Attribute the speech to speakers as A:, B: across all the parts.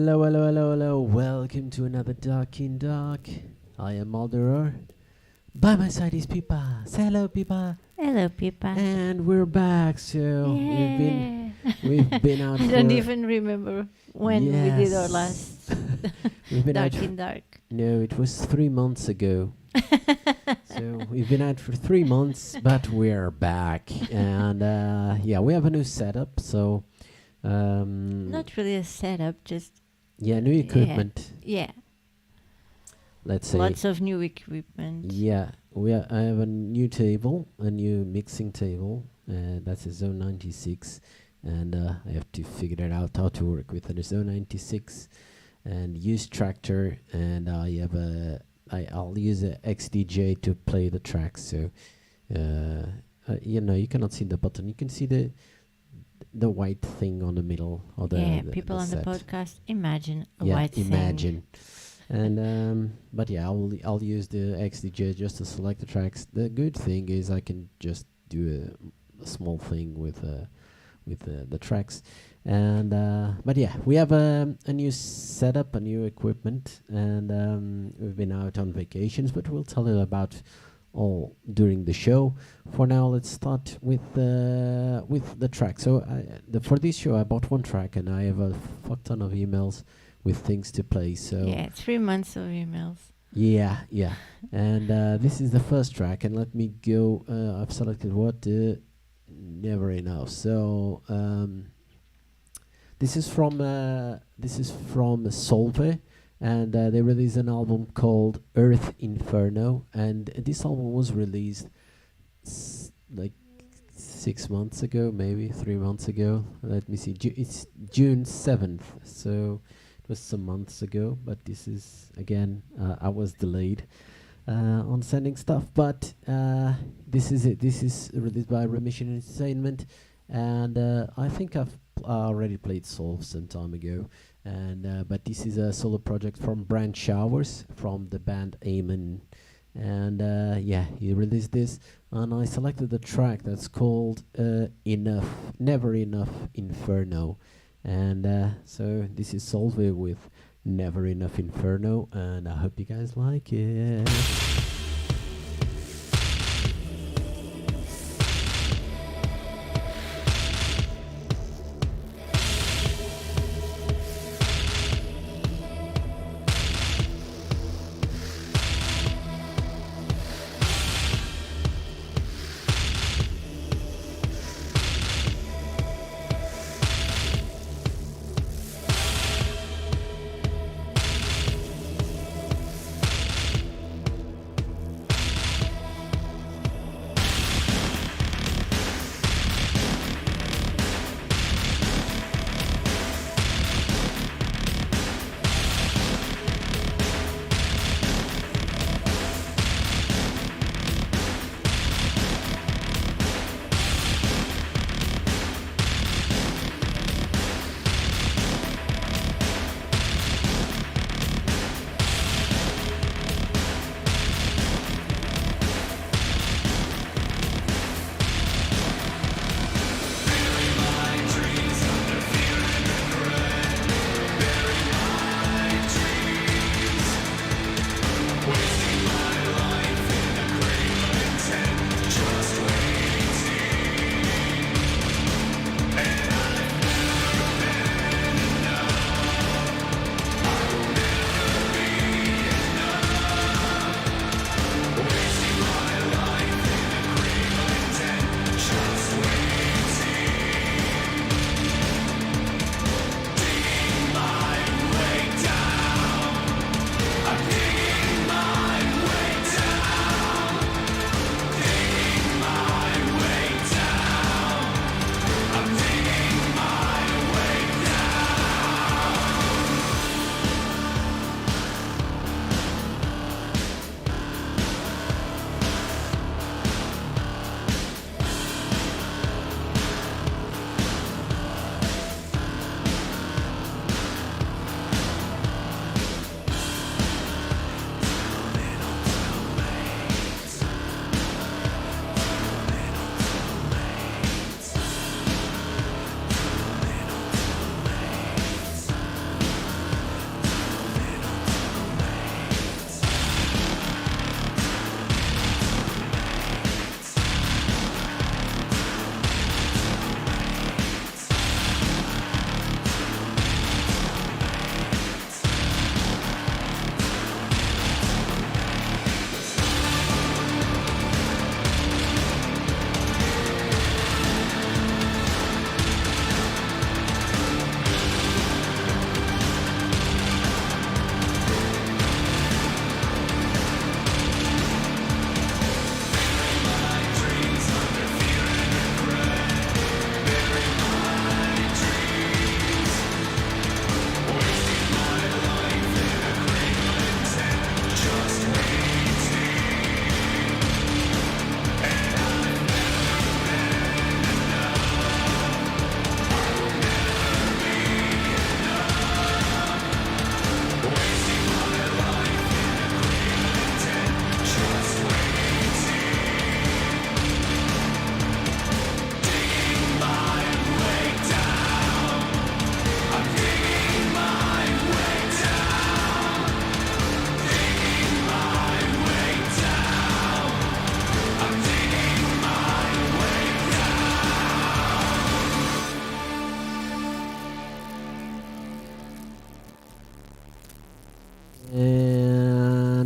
A: Hello, hello, hello, hello. Welcome to another Dark in Dark. I am Alderer. By my side is Pipa. Say hello, Pipa.
B: Hello, Pippa.
A: And we're back. So we've been out.
B: I don't even remember when we did our
A: Yes.
B: last
A: We've been
B: Dark
A: out.
B: in Dark.
A: No, it was 3 months ago. So we've been out for 3 months, but we're back. And yeah, we have a new setup. So
B: Not really a setup, just
A: new equipment.
B: yeah,
A: Let's say.
B: lots of new equipment.
A: Yeah, I have a new table, a new mixing table. That's a Zone 96, and I have to figure it out how to work with a Zone 96 and use Tractor. And I'll use a XDJ to play the tracks. So you cannot see the button. You can see the white thing on the middle of the
B: people
A: the
B: on the
A: set.
B: podcast imagine a
A: Yeah,
B: white
A: imagine. And but yeah, I'll use the XDJ just to select the tracks. The good thing is I can just do a small thing with the tracks. And but yeah, we have a new setup, a new equipment, and we've been out on vacations, but we'll tell you about all during the show. For now, let's start with the track. So for this show, I bought one track, and I have a fuck ton of emails with things to play. So
B: Yeah, 3 months of emails.
A: yeah. And this is the first track, and let me go. I've selected what Never Enough. So this is from ÞՀZՀ, and they released an album called Earth Inferno, and this album was released like 6 months ago, maybe 3 months ago. Let me see. It's June 7th, so it was some months ago. But this is again, I was delayed on sending stuff, but this is it. This is released by Remission Entertainment, and I think I've already played Solve some time ago. And but this is a solo project from Brand Showers from the band Amen, and yeah, he released this, and I selected the track that's called Never Enough Inferno, and so this is Solve with Never Enough Inferno, and I hope you guys like it.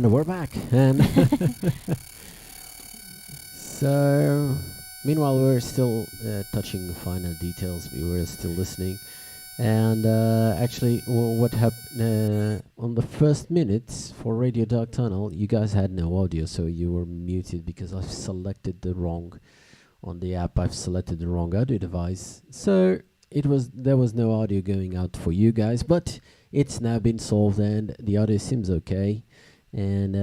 A: And we're back. And so, meanwhile, we're still touching the final details. We were still listening. And actually, what happened on the first minutes for Radio Dark Tunnel, you guys had no audio, so you were muted because I've selected the wrong, on the app, I've selected the wrong audio device. So there was no audio going out for you guys, but it's now been solved and the audio seems okay. And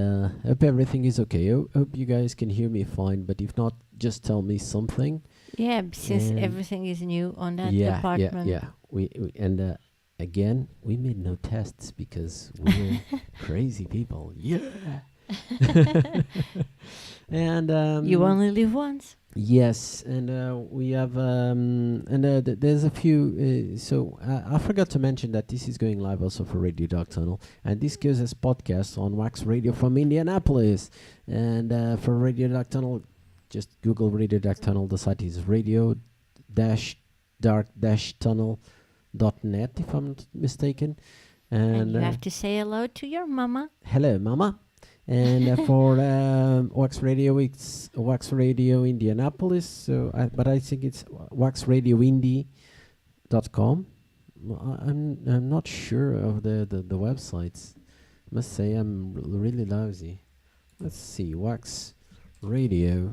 A: hope everything is okay. Hope you guys can hear me fine, but if not, just tell me something.
B: Yeah, since everything is new on that department.
A: Yeah. We and again, we made no tests because we're crazy people. Yeah. And
B: you only live once.
A: Yes, and we have there's a few. So I forgot to mention that this is going live also for Radio Dark Tunnel, and this goes as podcast on Wax Radio from Indianapolis. And for Radio Dark Tunnel, just Google Radio Dark Tunnel. The site is radio-dark-tunnel.net, if I'm not mistaken.
B: And you have to say hello to your mama.
A: Hello, mama. And for Wax Radio, it's Wax Radio Indianapolis. So, but I think it's waxradioindy.com. I'm not sure of the websites. Must say I'm really lousy. Let's see, Wax Radio.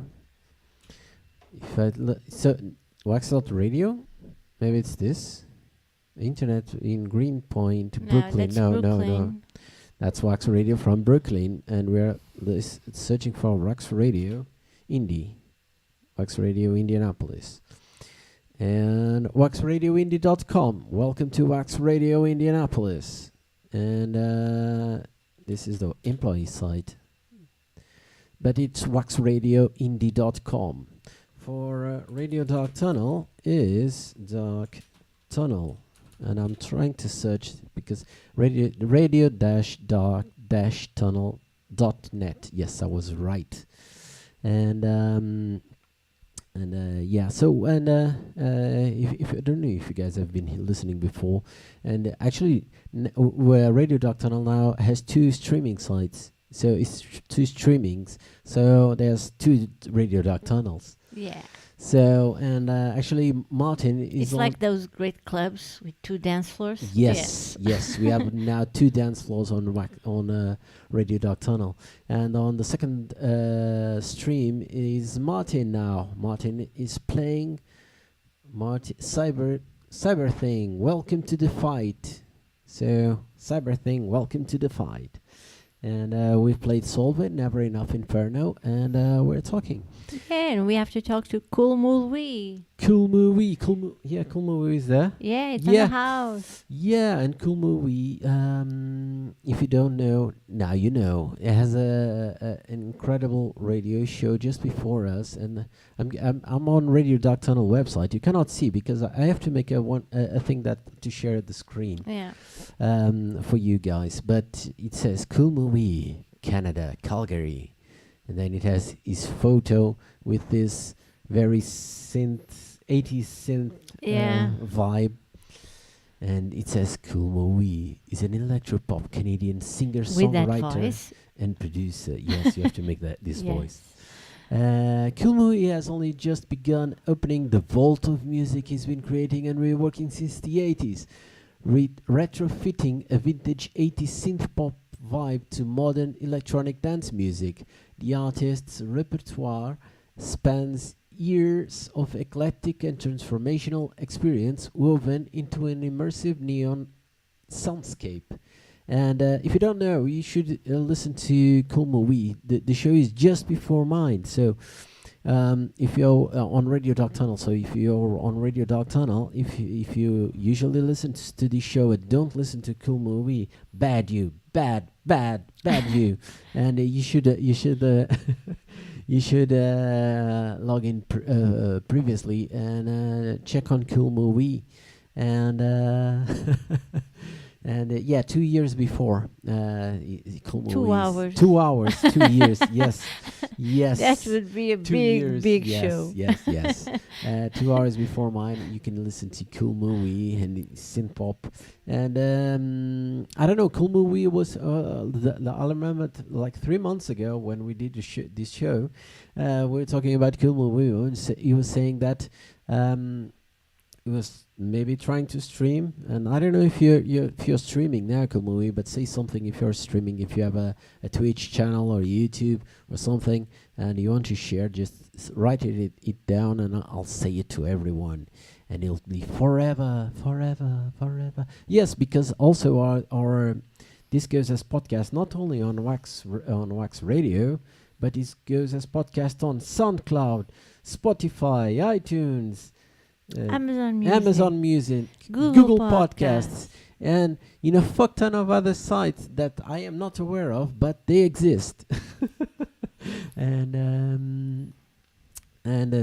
A: If I so Wax.radio, maybe it's this. Internet in Greenpoint, Brooklyn. No. That's Wax Radio from Brooklyn, and we're searching for Wax Radio Indy, Wax Radio Indianapolis, and waxradioindy.com. Welcome to Wax Radio Indianapolis, and this is the employee site, but it's waxradioindy.com. For Radio Dark Tunnel is Dark Tunnel. And I'm trying to search because radio-dark-tunnel.net. Yes, I was right. And yeah. So if I don't know if you guys have been listening before, and actually, where Radio Dark Tunnel now has two streaming sites. So it's two streamings. So there's two Radio Dark Tunnels.
B: Yeah.
A: So, and actually Martin is
B: It's like those great clubs with two dance floors.
A: Yes. We have now two dance floors on Radio Dark Tunnel. And on the second stream is Martin now. Martin is playing ÞՀΥศี̈, Welcome to the Fight. So, ÞՀΥศี̈, Welcome to the Fight. And we've played Solve It, Never Enough Inferno, and we're talking.
B: Yeah, and we have to talk to Cool Movie.
A: Cool Movie is there.
B: Yeah, it's in the house.
A: Yeah, and Cool Movie, if you don't know, now you know. It has an incredible radio show just before us, and I'm on Radio Dark Tunnel website. You cannot see because I have to make a thing that to share the screen.
B: Yeah.
A: For you guys, but it says Cool Movie, Canada, Calgary. And then it has his photo with this very 80s synth vibe. And it says Cool Movie is an electropop Canadian singer-songwriter and producer. Yes, you have to make this voice. Cool Movie has only just begun opening the vault of music he's been creating and reworking since the 80s, retrofitting a vintage 80s synth-pop vibe to modern electronic dance music. The artist's repertoire spans years of eclectic and transformational experience woven into an immersive neon soundscape. And if you don't know, you should listen to Cool Movie. The show is just before mine. So if you're on Radio Dark Tunnel, if you usually listen to this show and don't listen to Cool Movie, bad you. And you should log in previously and check on Cool Movie, and And 2 years before, Cool
B: 2
A: Movies.
B: hours.
A: 2 hours, 2 years. Yes, yes.
B: That would be a
A: 2
B: big,
A: years,
B: big
A: yes,
B: show.
A: Yes. 2 hours before mine, you can listen to Cool Movie and synth pop. And I don't know, Cool Movie was. I remember like 3 months ago when we did this show, we were talking about Cool Movie. And he was saying that. He was maybe trying to stream, and I don't know if you're streaming now, Cool Movie, but say something if you're streaming, if you have a Twitch channel or YouTube or something, and you want to share, just write it down, and I'll say it to everyone, and it'll be forever. Yes, because also our this goes as podcast not only on Wax Radio, but it goes as podcast on SoundCloud, Spotify, iTunes. Amazon Music, Google Podcasts, and a fuck ton of other sites that I am not aware of, but they exist. And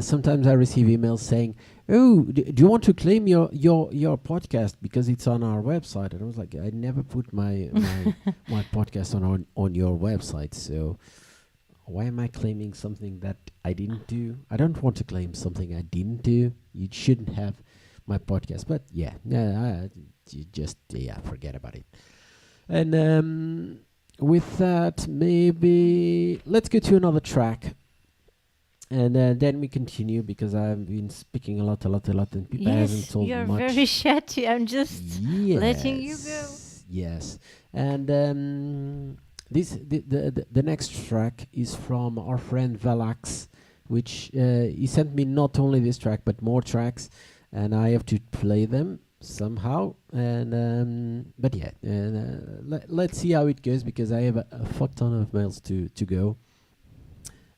A: sometimes I receive emails saying, "Oh, do you want to claim your podcast because it's on our website?" And I was like, "I never put my podcast on your website, so." Why am I claiming something that I didn't do? I don't want to claim something I didn't do. You shouldn't have my podcast. But forget about it. And with that, maybe let's go to another track. And then we continue, because I've been speaking a lot, and people haven't told me much.
B: You're very chatty. I'm just letting you go.
A: Yes. And the next track is from our friend Valax, which he sent me not only this track but more tracks, and I have to play them somehow. And let's see how it goes, because I have a fuck ton of mails to go,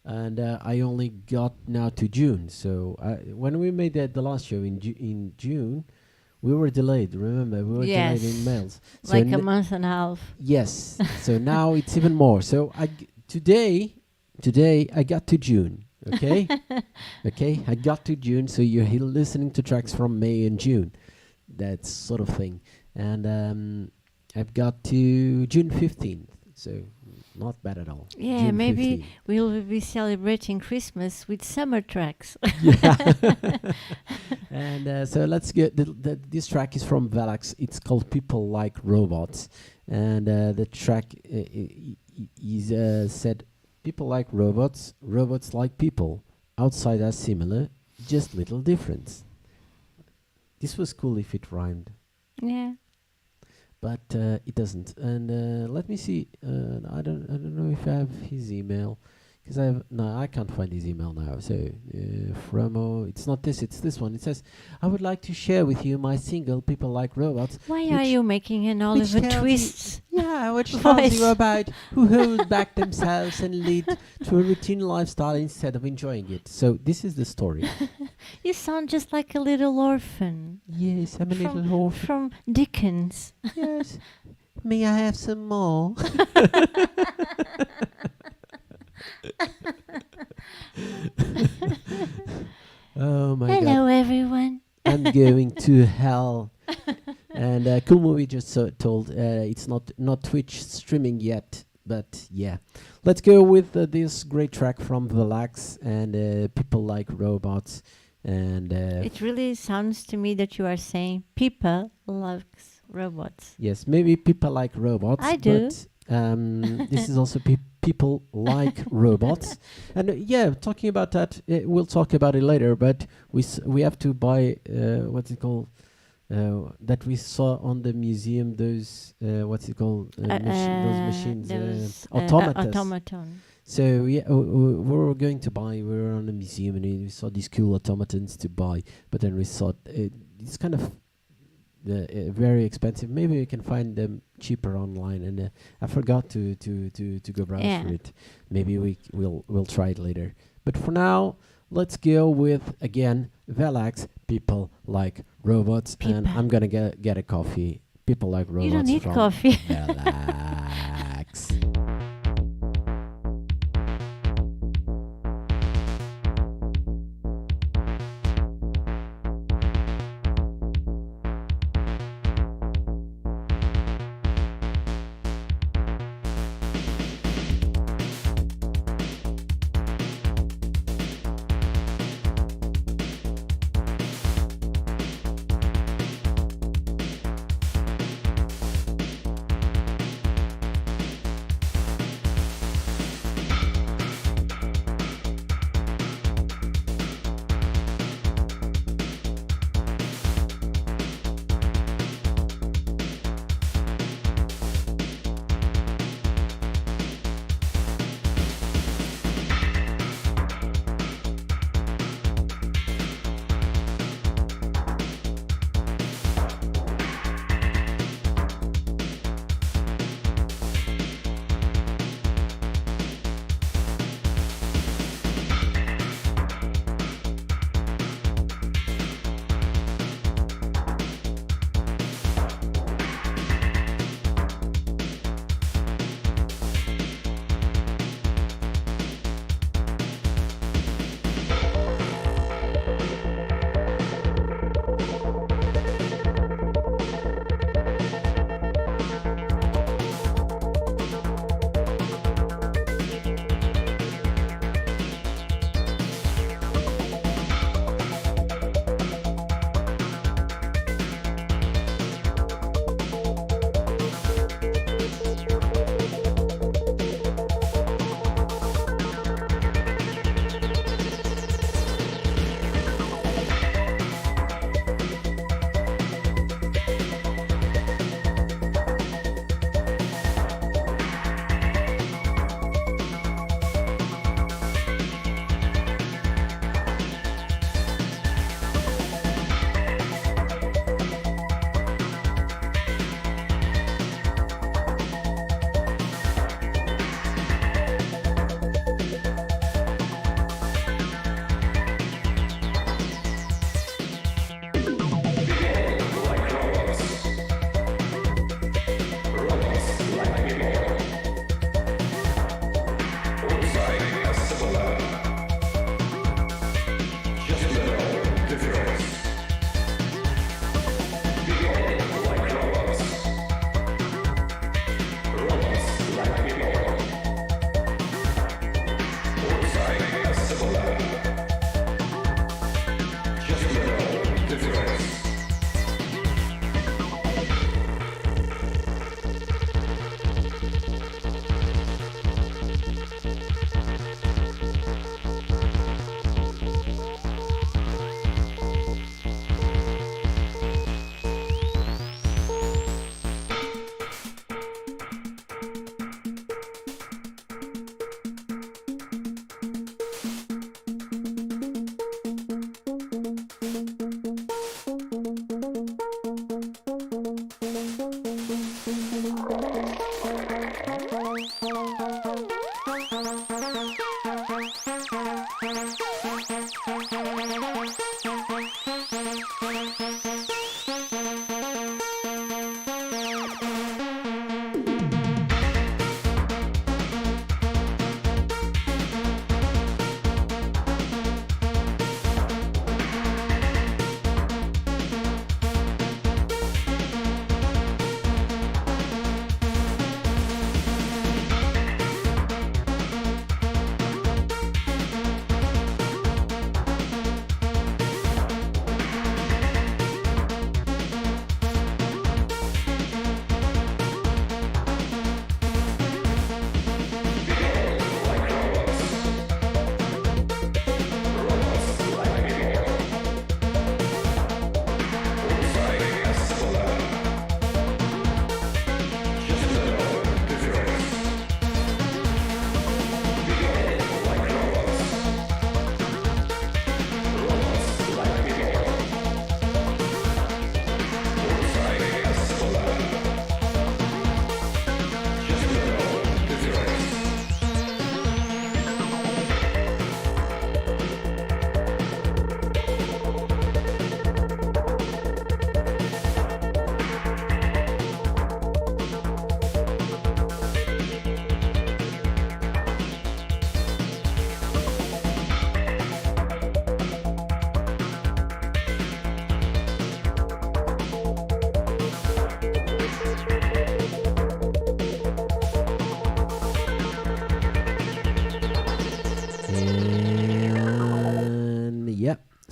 A: and I only got now to June. So when we made the last show in June, we were delayed. Remember, we were delayed in mails. So
B: like a month and a half.
A: Yes. So now it's even more. So today I got to June. Okay. Okay. I got to June. So you're listening to tracks from May and June, that sort of thing. And I've got to June 15th. So not bad at all.
B: Yeah,
A: June
B: maybe
A: 15th.
B: we'll be celebrating Christmas with summer tracks.
A: Yeah. And so let's get this track is from Valax. It's called People Like Robots, and the track is said, people like robots, robots like people, outside are similar, just little difference. This was cool if it rhymed.
B: Yeah.
A: But it doesn't. And let me see. I don't know if I have his email, because I can't find his email now. So Fromo, it's not this, it's this one. It says, "I would like to share with you my single People Like Robots."
B: Why are you making an Oliver Twist?
A: Which tells you about who hold back themselves and lead to a routine lifestyle instead of enjoying it. So this is the story.
B: You sound just like a little orphan.
A: Yes, I'm a little orphan.
B: From Dickens.
A: Yes. May I have some more? Oh my God.
B: Hello, everyone.
A: I'm going to hell. And Cool Movie just told it's not Twitch streaming yet, but yeah. Let's go with this great track from Valax and People Like Robots. And
B: it really sounds to me that you are saying people like robots.
A: Yes, maybe people like robots.
B: I do.
A: But this is also people like robots. And talking about that, we'll talk about it later. But we have to buy what's it called? That we saw on the museum. Those what's it called? Those machines,
B: automaton.
A: So we were going to buy. We were on a museum and we saw these cool automatons to buy. But then we saw it's kind of very expensive. Maybe we can find them cheaper online. And I forgot to go browse for it. Maybe we'll try it later. But for now, let's go with again Valax. People like robots, and I'm gonna get a coffee. People like robots.
B: You don't need
A: from
B: coffee.
A: Valax.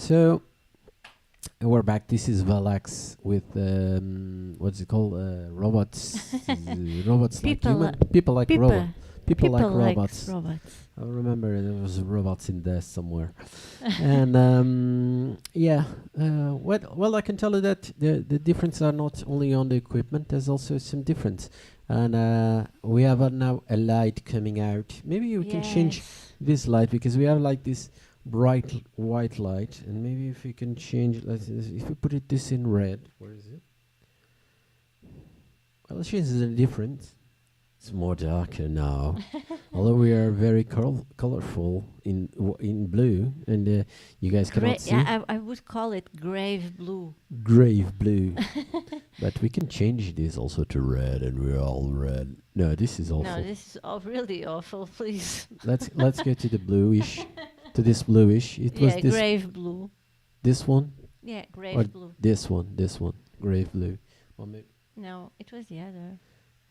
A: So we're back. This is Valax with what's it called? Robots. Robots like
B: People
A: human.
B: li-
A: People like robot. People like
B: likes
A: robots.
B: robots.
A: I remember there was robots in there somewhere. And well, I can tell you that the difference are not only on the equipment. There's also some difference. And we have now a light coming out. Maybe we can change
B: Yes.
A: this light, because we have like this bright white light, and maybe if we can change it, if we put it this in red, where is it? Well, let's change the difference. It's more darker now, although we are very colorful in blue, and you guys cannot see.
B: Yeah, I would call it grave blue.
A: Grave blue. But we can change this also to red, and we're all red. No, this is awful.
B: No, this is really awful. Please.
A: Let's go to the bluish, to this bluish. It was
B: Yeah,
A: this
B: grave blue.
A: this one
B: Yeah,
A: or
B: grave blue.
A: this one, grave blue. Or maybe
B: No, it was the other.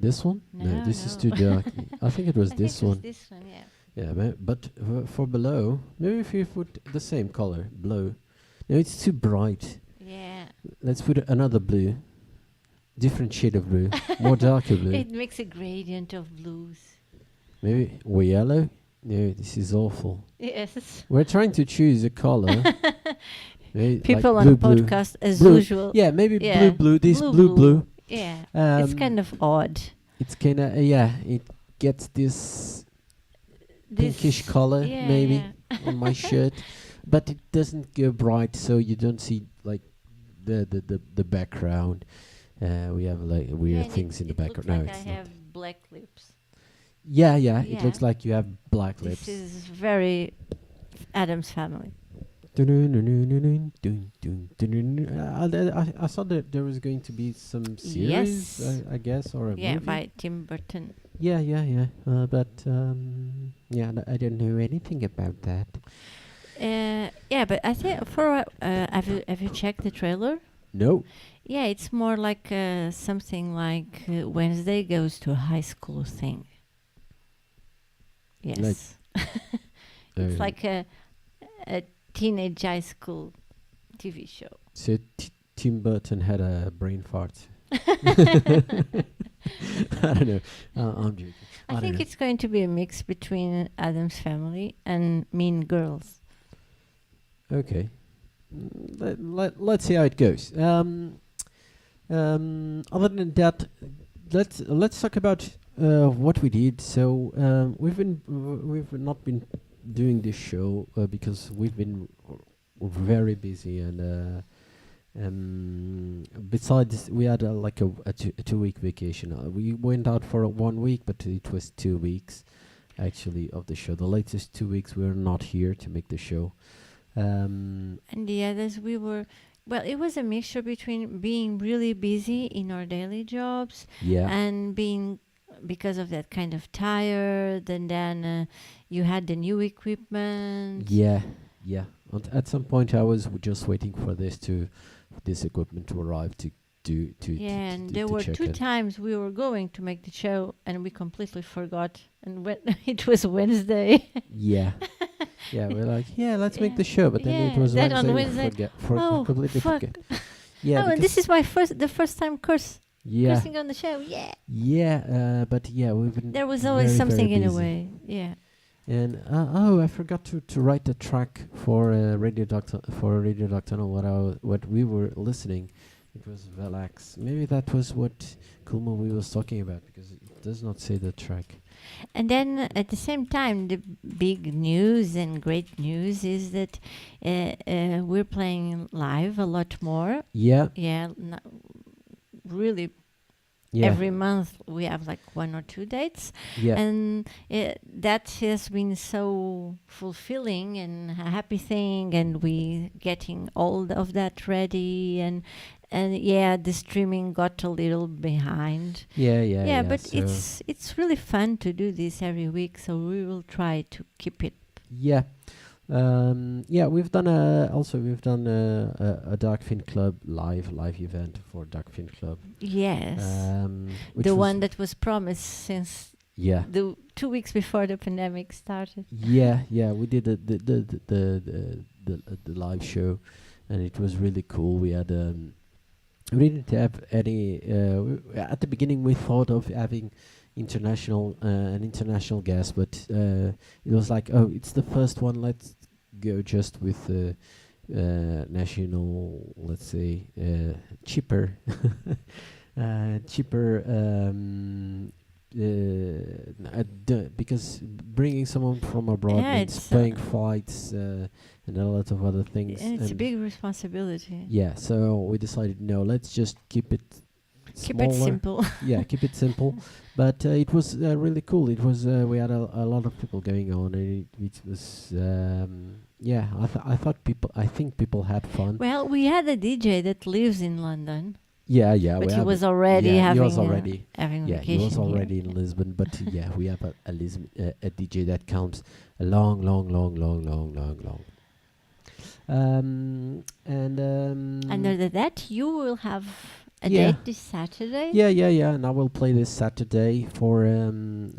A: this one?
B: No,
A: This is
B: no.
A: too dark. I think it was
B: I
A: this
B: think it was
A: one.
B: this one, yeah.
A: Yeah, but for below, maybe if you put the same color, blue. No, it's too bright.
B: Yeah.
A: Let's put another blue, different shade of blue, more darker blue.
B: It makes a gradient of blues.
A: Maybe yellow. No, this is awful.
B: Yes.
A: We're trying to choose a color. Maybe
B: People
A: like
B: on
A: blue,
B: podcast as
A: blue.
B: usual.
A: Yeah, maybe
B: Yeah.
A: blue. This
B: Blue.
A: blue.
B: Yeah. It's kind of odd.
A: It's kind of it gets this pinkish
B: This-
A: color
B: yeah,
A: maybe
B: yeah.
A: on my shirt, but it doesn't go bright, so you don't see like the background. We have like
B: Yeah,
A: weird
B: and
A: things in the
B: it
A: background.
B: looks
A: No,
B: like I
A: it's not.
B: have black lips.
A: Yeah, it
B: Yeah.
A: looks like you have black
B: This
A: lips.
B: is very Adam's Family.
A: I saw that there was going to be some series,
B: Yes.
A: I guess, or a
B: Yeah,
A: movie.
B: by Tim Burton.
A: Yeah. But I don't know anything about that.
B: Yeah, but I think have you checked the trailer?
A: No.
B: Yeah, it's more like something like Wednesday goes to high school thing. Yes. It's like a teenage high school TV show.
A: So Tim Burton had a brain fart. I don't know. I'm joking.
B: I think it's going to be a mix between Adam's Family and Mean Girls.
A: Okay. Let's see how it goes. Other than that, let's talk about what we did. So we've not been doing this show because we've been very busy, and besides we had like a 2-week vacation. We went out for 1 week, but it was 2 weeks actually of the show. The latest 2 weeks we were not here to make the show.
B: And the others, we were, well, it was a mixture between being really busy in our daily jobs
A: Yeah.
B: and being, because of that, kind of tired. And then you had the new equipment.
A: Yeah. At some point, I was just waiting for this equipment to arrive to
B: And there were
A: check
B: 2
A: it.
B: times we were going to make the show and we completely forgot. And when it was Wednesday.
A: Yeah. We're like, let's make
B: Yeah.
A: the show, but then it
B: Yeah,
A: was
B: then on
A: Wednesday.
B: Wednesday,
A: We completely
B: fuck.
A: forget. Yeah.
B: And this is the first time
A: Yeah.
B: cursing on the show. Yeah.
A: Yeah. But we've been.
B: There was always
A: very,
B: something
A: very
B: in a
A: busy.
B: way. Yeah.
A: And I forgot to write the track for Radio Doctor what we were listening. It was Velax. Maybe that was what Kulma was talking about, because it does not say the track.
B: And then at the same time, the big news and great news is that we're playing live a lot more.
A: Yeah.
B: Yeah, really.
A: Yeah.
B: Every month we have like 1 or 2 dates.
A: Yeah.
B: And that has been so fulfilling and a happy thing, and we getting all of that ready, and the streaming got a little behind.
A: Yeah.
B: But
A: so
B: it's really fun to do this every week, so we will try to keep it.
A: Yeah. We've done a Dark Fin Club live event for Dark Fin Club.
B: Yes.
A: Which
B: The
A: was
B: one that was promised since
A: Yeah.
B: the 2 weeks before the pandemic started.
A: Yeah, we did the live show, and it was really cool. We didn't have any. At the beginning, we thought of having an international guest, but it was like, oh, it's the first one. Let's go just with national, let's say, cheaper, cheaper. Because bringing someone from abroad
B: Yeah,
A: means
B: it's
A: paying flights and a lot of other things.
B: and it's a big responsibility.
A: Yeah, so we decided no, let's just keep it
B: Keep it
A: smaller.
B: simple.
A: Yeah, keep it simple. But it was really cool. It was we had a lot of people going on, and it was yeah. I think people had fun.
B: Well, we had a DJ that lives in London,
A: Yeah,
B: but
A: we
B: he
A: have
B: was already
A: yeah, he
B: having
A: was already
B: having
A: yeah,
B: vacation
A: he was
B: here.
A: already in Lisbon. But yeah, we have a DJ that counts a long, long, long, long, long, long, long. And
B: Under that, you will have a
A: Yeah.
B: date this Saturday.
A: Yeah, and I will play this Saturday for on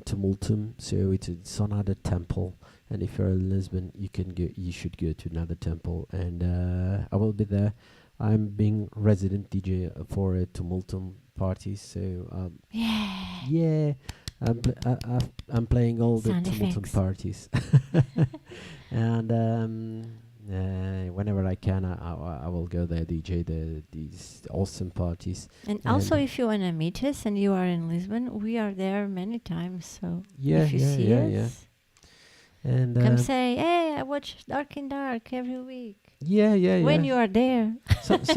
A: Tumultum. So it's another temple, and if you're in Lisbon, you should go to another temple, and I will be there. I'm being resident DJ for Tumultum parties, so
B: Yeah.
A: yeah, I'm playing all the
B: Sound
A: Tumultum
B: effects.
A: parties, and whenever I can, I will go there, DJ these awesome parties.
B: And also,
A: And-
B: if you want to meet us and you are in Lisbon, we are there many times. So
A: Yeah,
B: if you
A: yeah,
B: see
A: yeah,
B: us,
A: yeah. And
B: come say, "Hey, I watch Dark in Dark every week."
A: yeah.
B: When you are there,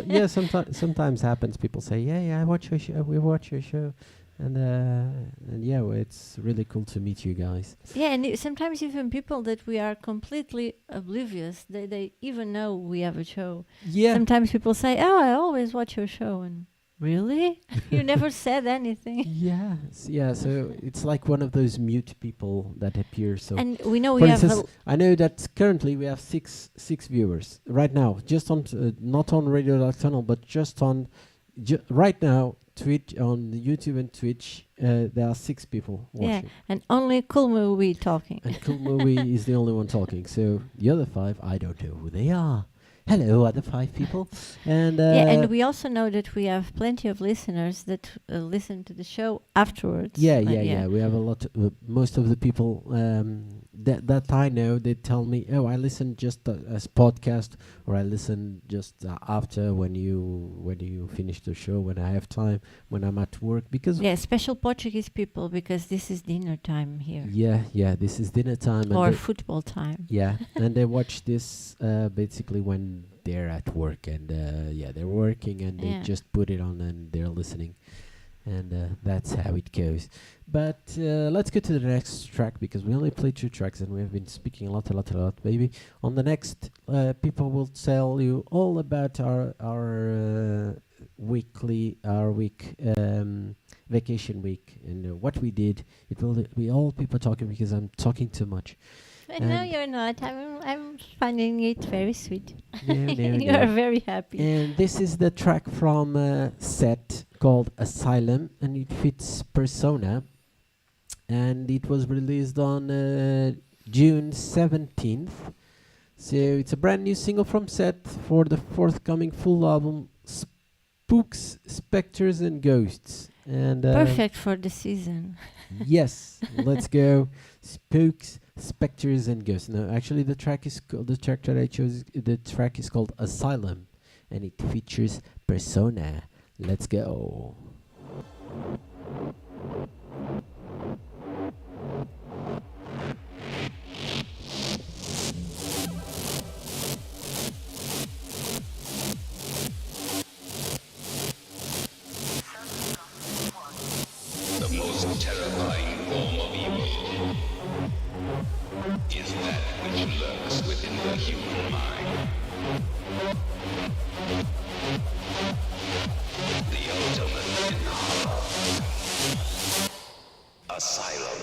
A: Yeah, sometimes happens. People say, yeah, I watch your show. We watch your show, and yeah, well, it's really cool to meet you guys.
B: yeah, and sometimes even people that we are completely oblivious, they even know we have a show.
A: Yeah,
B: Sometimes people say, "Oh, I always watch your show," and really, you never said anything.
A: yeah. So it's like one of those mute people that appear. So,
B: And we know
A: for
B: we have.
A: instance, I know that currently we have six viewers right now, just on not on Radio.tunnel, but just on right now Twitch, on YouTube and Twitch. There are 6 people watching.
B: And only Cool Movie talking.
A: And Cool Movie is the only one talking. So the other 5, I don't know who they are. Hello, other 5 people. And
B: And we also know that we have plenty of listeners that listen to the show afterwards.
A: yeah.
B: But
A: We have a lot. Most of the people that I know, they tell me, "Oh, I listen just as podcast, or I listen just after when you finish the show, when I have time, when I'm at work." Because
B: special Portuguese people, because this is dinner time here.
A: yeah, this is dinner time,
B: Or
A: and
B: football time.
A: yeah, and they watch this basically when they're at work, and they're working, and they
B: Yeah.
A: just put it on and they're listening, and that's how it goes. But let's go to the next track, because we only played 2 tracks and we have been speaking a lot, baby. On the next, people will tell you all about our week vacation week, and what we did. It will be all people talking, because I'm talking too much.
B: No,
A: And-
B: you're not. I'm finding it very sweet.
A: No,
B: You are very happy.
A: And this is the track from Set called Asylum, and it fits Persona. And it was released on June 17th. So it's a brand new single from Set for the forthcoming full album, Spooks, Spectres and Ghosts. And
B: Perfect for the season.
A: yes, let's go. Spooks, Spectres and Ghosts. No, actually the track that I chose, the track is called Asylum, and it features Persona. Let's go.
C: The most terrifying form of evil is that which lurks within the human mind. The ultimate in horror. Asylum.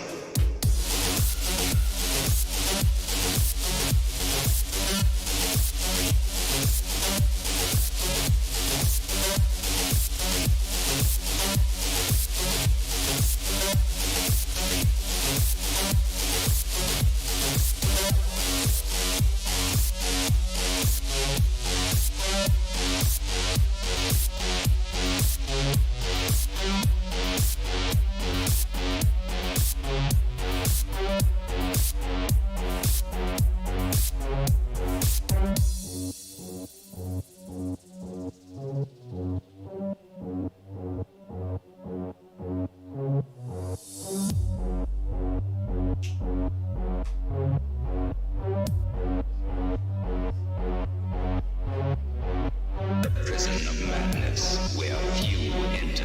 C: prison of madness where few enter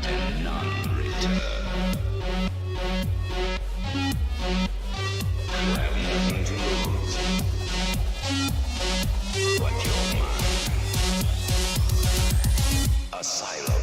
C: and none return. You have nothing to lose but your mind. Asylum.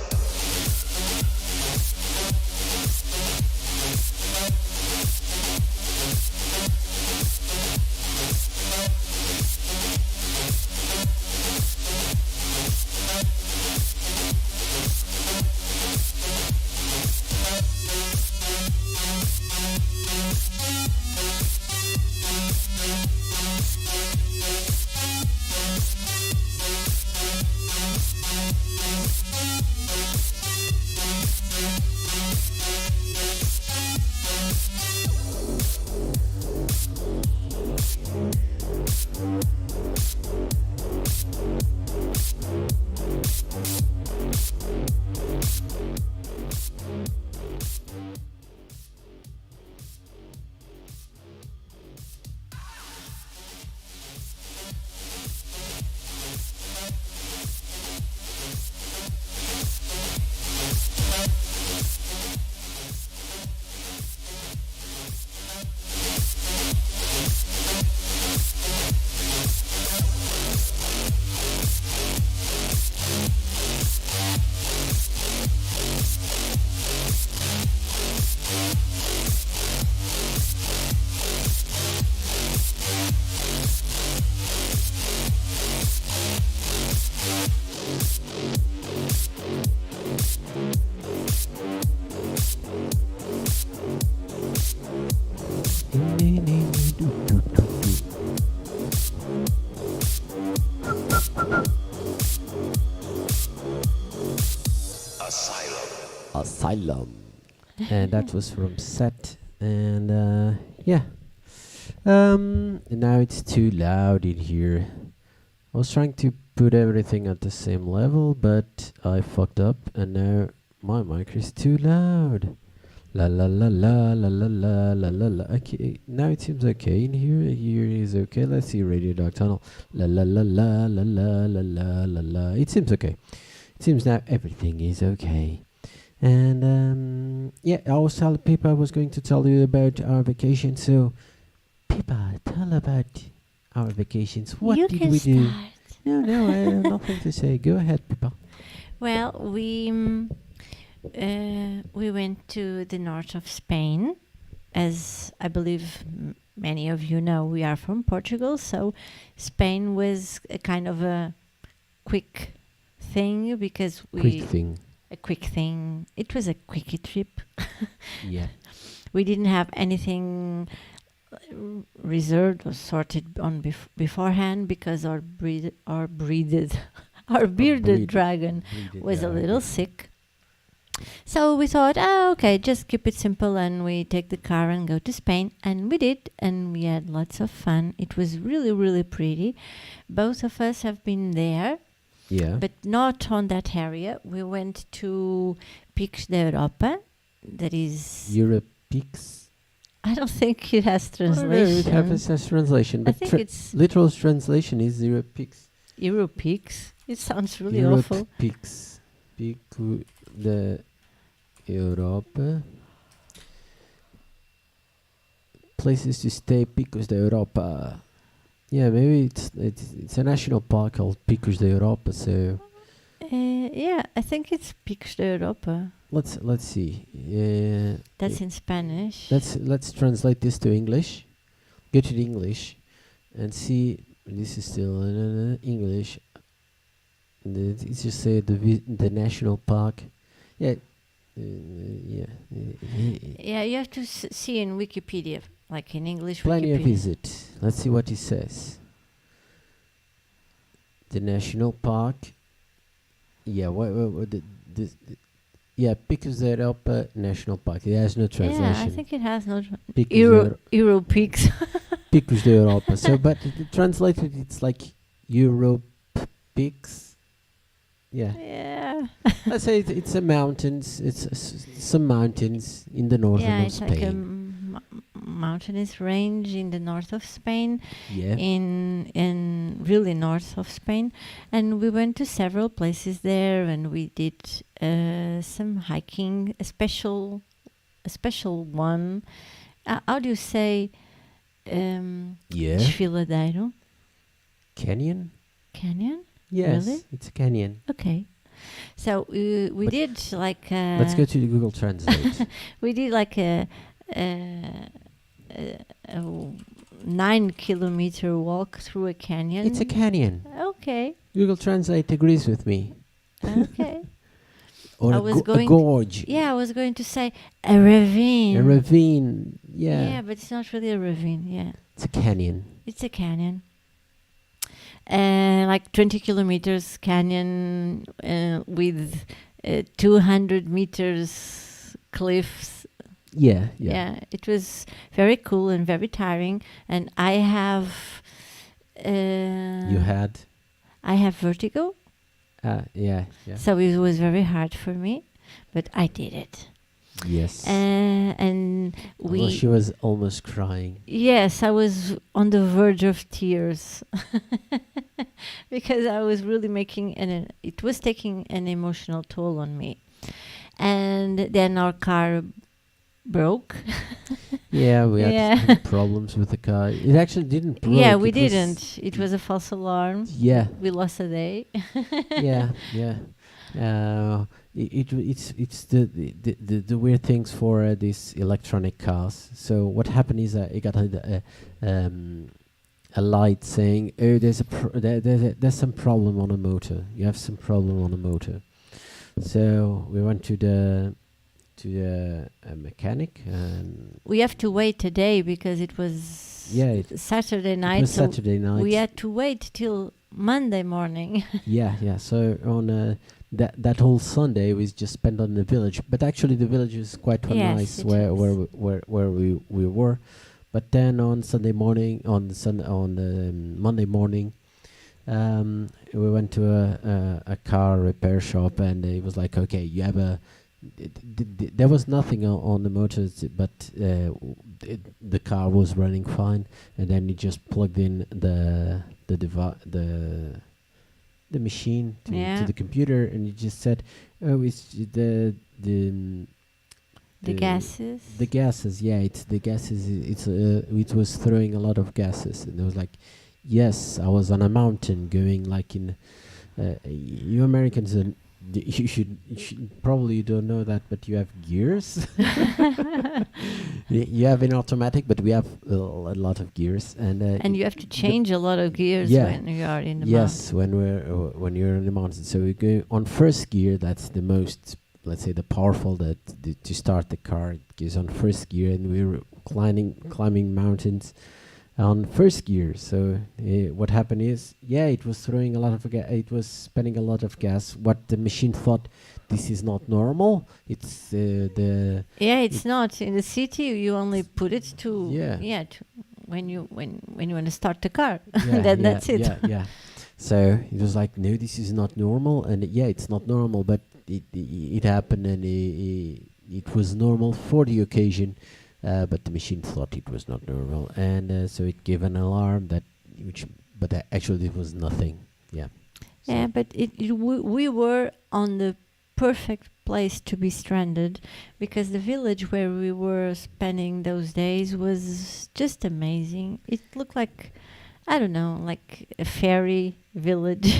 A: Asylum. And that was from Set. And yeah. And now it's too loud in here. I was trying to put everything at the same level, but I fucked up, and now my mic is too loud. La la la la la la la la la la. Okay, now it seems okay in here. Here is okay. Let's see Radio Dark Tunnel. La la la la la la la la la la. It seems okay. It seems now everything is okay. And yeah, I was telling Pippa I was going to tell you about our vacation. So, Pippa, tell about our vacations. What
B: You
A: did
B: can
A: we do?
B: start.
A: No, I have nothing to say. Go ahead, Pippa.
B: Well, we went to the north of Spain. As I believe many of you know, we are from Portugal, so Spain was a kind of a quick thing because
A: Quick thing.
B: a quick thing. It was a quickie trip.
A: Yeah.
B: We didn't have anything reserved or sorted on beforehand because our bearded
A: breed-
B: dragon
A: Breed
B: was a
A: it,
B: little sick. So we thought, okay, just keep it simple and we take the car and go to Spain. And we did, and we had lots of fun. It was really, really pretty. Both of us have been there,
A: Yeah.
B: but not on that area. We went to ÞґA, that is...
A: Europe Peaks.
B: I don't think it has
A: Oh, no,
B: translation.
A: it has translation,
B: I
A: but
B: think it's
A: literal translation is Europe Peaks.
B: Europeaks. It sounds really
A: Europe
B: awful.
A: Peaks. Pico da Europa. Places to stay, Picos da Europa. Yeah, maybe it's a national park called Picos da Europa. So
B: Yeah, I think it's ÞґA.
A: let's see.
B: That's in Spanish.
A: Let's translate this to English. Go to the English and see. This is still English. It's just say the national park. Yeah. Yeah.
B: Yeah, you have to see in Wikipedia, like in English
A: Plan your
B: Wikipedia.
A: visit. Let's see what it says. The national park. Yeah. What yeah, Picos da Europa National Park. It has no translation.
B: Yeah, I think it has no
A: Picos
B: Europeaks.
A: Picos da Europa. So, but translated, it's like Europe Peaks. Yeah.
B: Yeah.
A: Let's say it's a mountains. It's some mountains in the northern
B: Yeah,
A: of
B: it's like a
A: Spain.
B: mountainous range in the north of Spain.
A: Yeah.
B: In really north of Spain, and we went to several places there, and we did some hiking, a special one. How do you say
A: Yeah.
B: ÞґΥλλΑΔΕΙΡΟ?
A: Canyon?
B: Canyon?
A: Yes,
B: Really?
A: it's a canyon.
B: Okay. So we
A: But
B: did like
A: Let's go to the Google Translate.
B: we did like a 9-kilometer walk through a canyon.
A: It's a canyon.
B: Okay.
A: Google Translate agrees with me.
B: Okay.
A: Or
B: I
A: a,
B: was
A: a
B: going
A: gorge.
B: Yeah, I was going to say a ravine.
A: A ravine. Yeah.
B: Yeah, but it's not really a ravine. Yeah,
A: It's a canyon.
B: it's a canyon. Like 20 kilometers canyon with 200 meters cliffs.
A: Yeah.
B: Yeah, it was very cool and very tiring. And I have
A: You had?
B: I have vertigo,
A: Yeah.
B: so it was very hard for me, but I did it.
A: Yes.
B: And
A: Although she was almost crying.
B: yes, I was on the verge of tears because I was really it was taking an emotional toll on me. And then our car broke.
A: Yeah, we had
B: Yeah.
A: some problems with the car. It actually didn't break.
B: Yeah, we
A: it was-
B: didn't. It was a false alarm.
A: Yeah.
B: We lost a day.
A: Yeah. It's the weird things for these electronic cars. So what happened is it got a light saying, "Oh, there's some problem on the motor. You have some problem on the motor." So we went to the mechanic, and
B: We have to wait a day because it was Saturday night.
A: it was
B: so
A: Saturday night.
B: we had to wait till Monday morning.
A: Yeah. So on that whole Sunday was just spent on the village, but actually the village is quite
B: Yes,
A: nice
B: it
A: where we were. But then on Sunday morning, on the Monday morning, we went to a car repair shop, and it was like, okay, you have a. There was nothing on the motors, but the car was running fine, and then you just plugged in the machine to the computer, and you just said, "Oh, it's the
B: gases.
A: The gases, yeah, it's the gases. It was throwing a lot of gases, and it was like, yes, I was on a mountain going like in. You Americans, you should probably you don't know that, but you have gears. You have an automatic, but we have a lot of gears, and
B: you have to change a lot of gears
A: yeah.
B: when you are in the
A: yes, when you're in the mountains. So we go on first gear. That's the most, let's say, the powerful to start the car. It goes on first gear, and we were climbing mountains on first gear. So what happened is, it was throwing a lot of it was spending a lot of gas. What the machine thought, this is not normal. It's
B: it's not in the city. You only put it to when you want to start the car. Then that's it.
A: Yeah. So it was like, no, this is not normal, and it's not normal, but it happened, and it was normal for the occasion. But the machine thought it was not normal, and so it gave an alarm but actually it was nothing. Yeah. So
B: Yeah, but we were on the perfect place to be stranded, because the village where we were spending those days was just amazing. It looked like, I don't know, like a fairy village.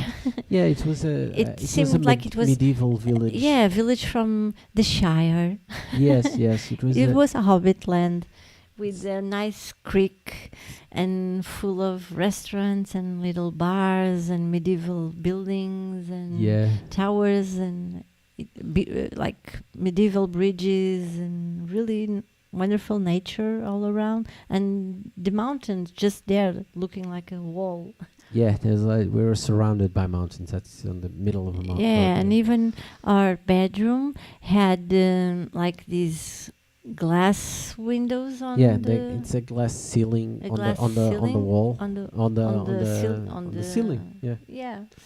A: yeah, it was
B: It seemed like it was
A: medieval village.
B: Yeah, a village from the Shire.
A: yes, it was.
B: It was a hobbit land with a nice creek and full of restaurants and little bars and medieval buildings and towers and like medieval bridges and really wonderful nature all around, and the mountains just there looking like a wall.
A: Yeah, there's we were surrounded by mountains. That's on the middle of a mountain.
B: Yeah, and even our bedroom had like these glass windows on
A: it's a glass ceiling on the wall
B: on the
A: ceiling.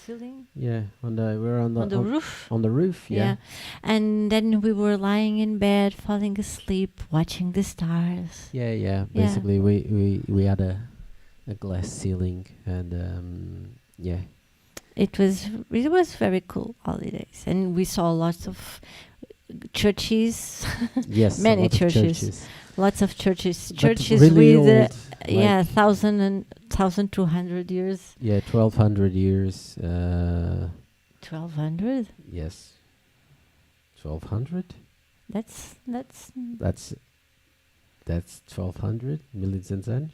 B: Ceiling.
A: Yeah, we're on the
B: roof.
A: On the roof, yeah.
B: And then we were lying in bed, falling asleep, watching the stars.
A: Yeah. Basically, we had a glass ceiling, and yeah.
B: It was very cool holidays, and we saw lots of churches,
A: Yes, a
B: many
A: lot of
B: churches,
A: churches.
B: lots of churches,
A: But
B: churches
A: really
B: with
A: old,
B: yeah,
A: like
B: 1,200 years.
A: yeah, 1200 years.
B: 1,200.
A: Yes, 1200.
B: That's
A: That's 1200 millions and cents.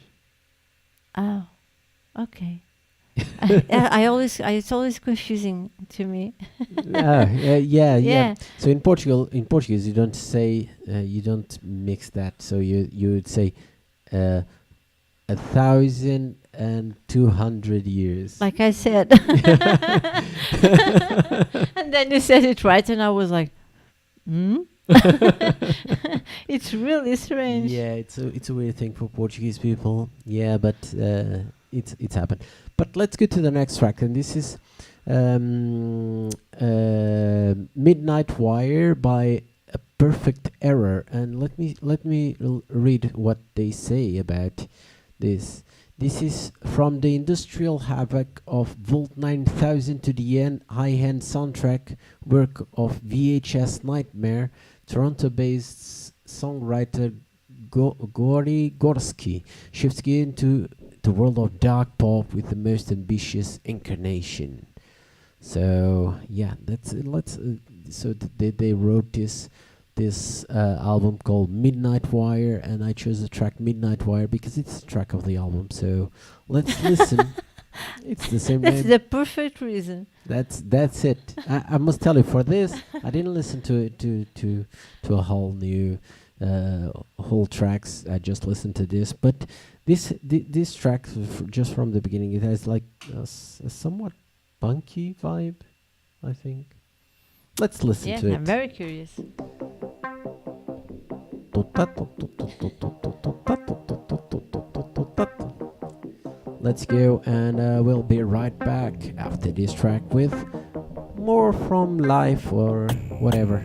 B: oh, okay. I always it's always confusing to me.
A: Yeah.
B: Yeah,
A: So in Portuguese, you don't say, you don't mix that. So you would say, 1,200 years.
B: like I said. And then you said it right, and I was like, hmm? It's really strange.
A: Yeah, it's a weird thing for Portuguese people. Yeah, but it's happened. But let's go to the next track, and this is Midnight Wire by A Perfect Error. And let me read what they say about this. This is from the industrial havoc of Volt 9000 to the high-end soundtrack work of VHS Nightmare. Toronto-based songwriter Gori Gorski shifts gear into the world of dark pop with the most ambitious incarnation. So yeah, that's let's. They wrote this album called Midnight Wire, and I chose the track Midnight Wire because it's the track of the album. So let's listen. It's the same
B: That's
A: name.
B: the perfect reason.
A: That's it. I must tell you, for this, I didn't listen to a whole new whole tracks. I just listened to this, but this track just from the beginning, it has like a somewhat punky vibe, I think. Let's listen
B: Yeah,
A: to it.
B: I'm very curious.
A: Let's go, and we'll be right back after this track with more from life or whatever.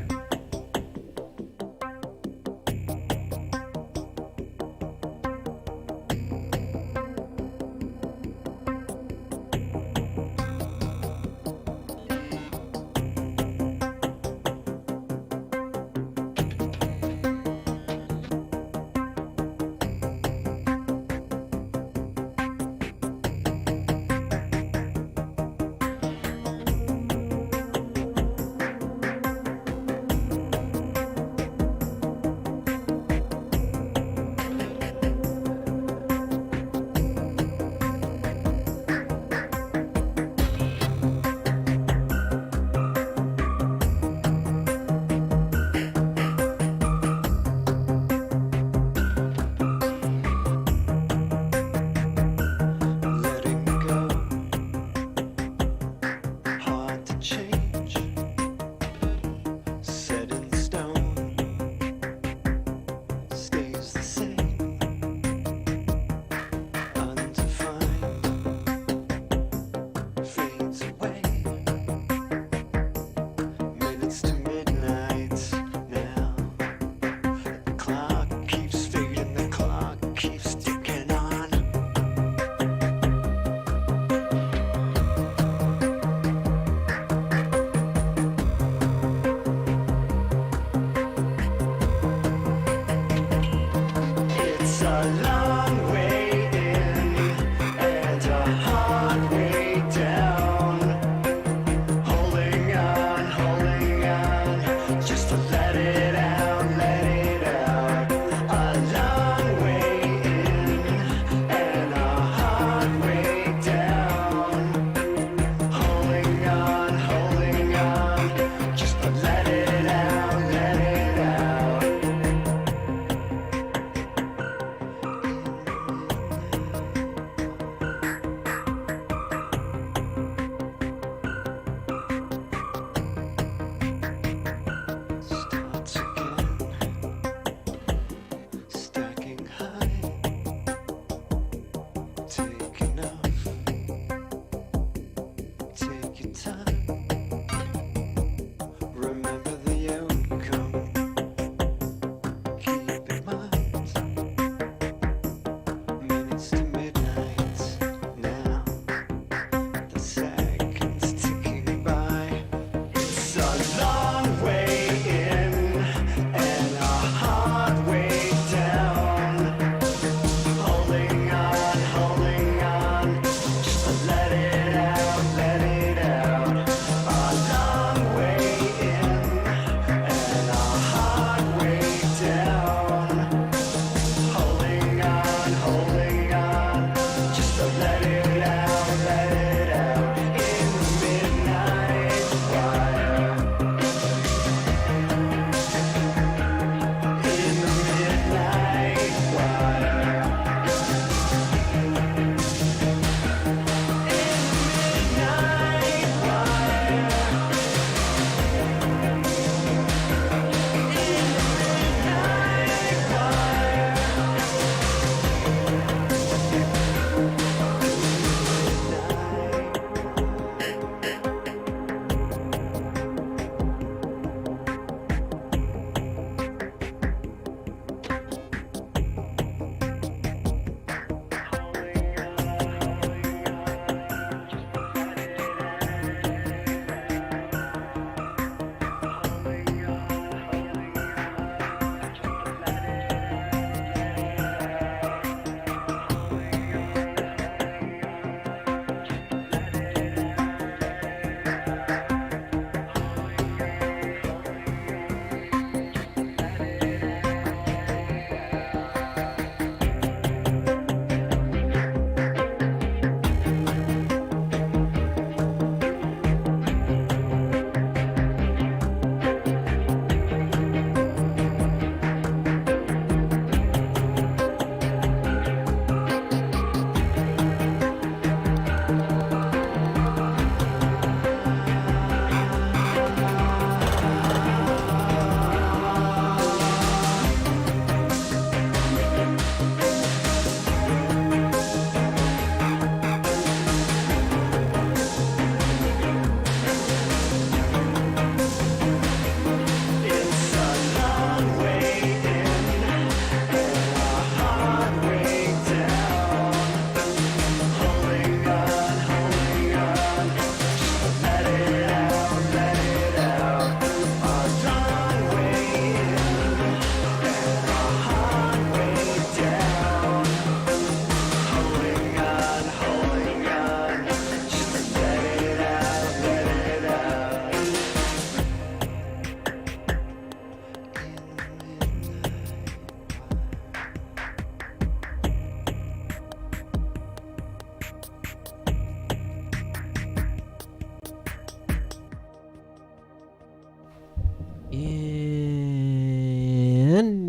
A: And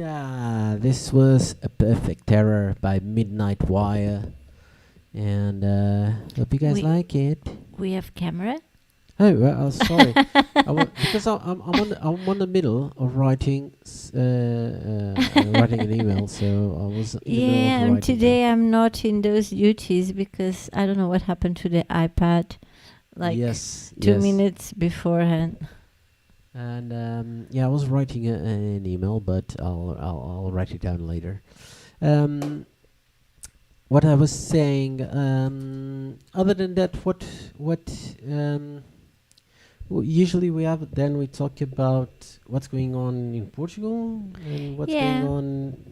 A: this was A Perfect Terror by Midnight Wire. And hope you guys
B: We-
A: like it.
B: We have camera.
A: Oh, sorry. Because I'm on the middle of writing writing an email, so I was in the middle
B: Yeah,
A: of
B: and
A: writing
B: today I'm not in those duties because I don't know what happened to the iPad. Like
A: yes,
B: 2 minutes beforehand.
A: And I was writing an email, but I'll write it down later. What I was saying. Other than that, what usually we talk about what's going on in Portugal and what's
B: Yeah.
A: going on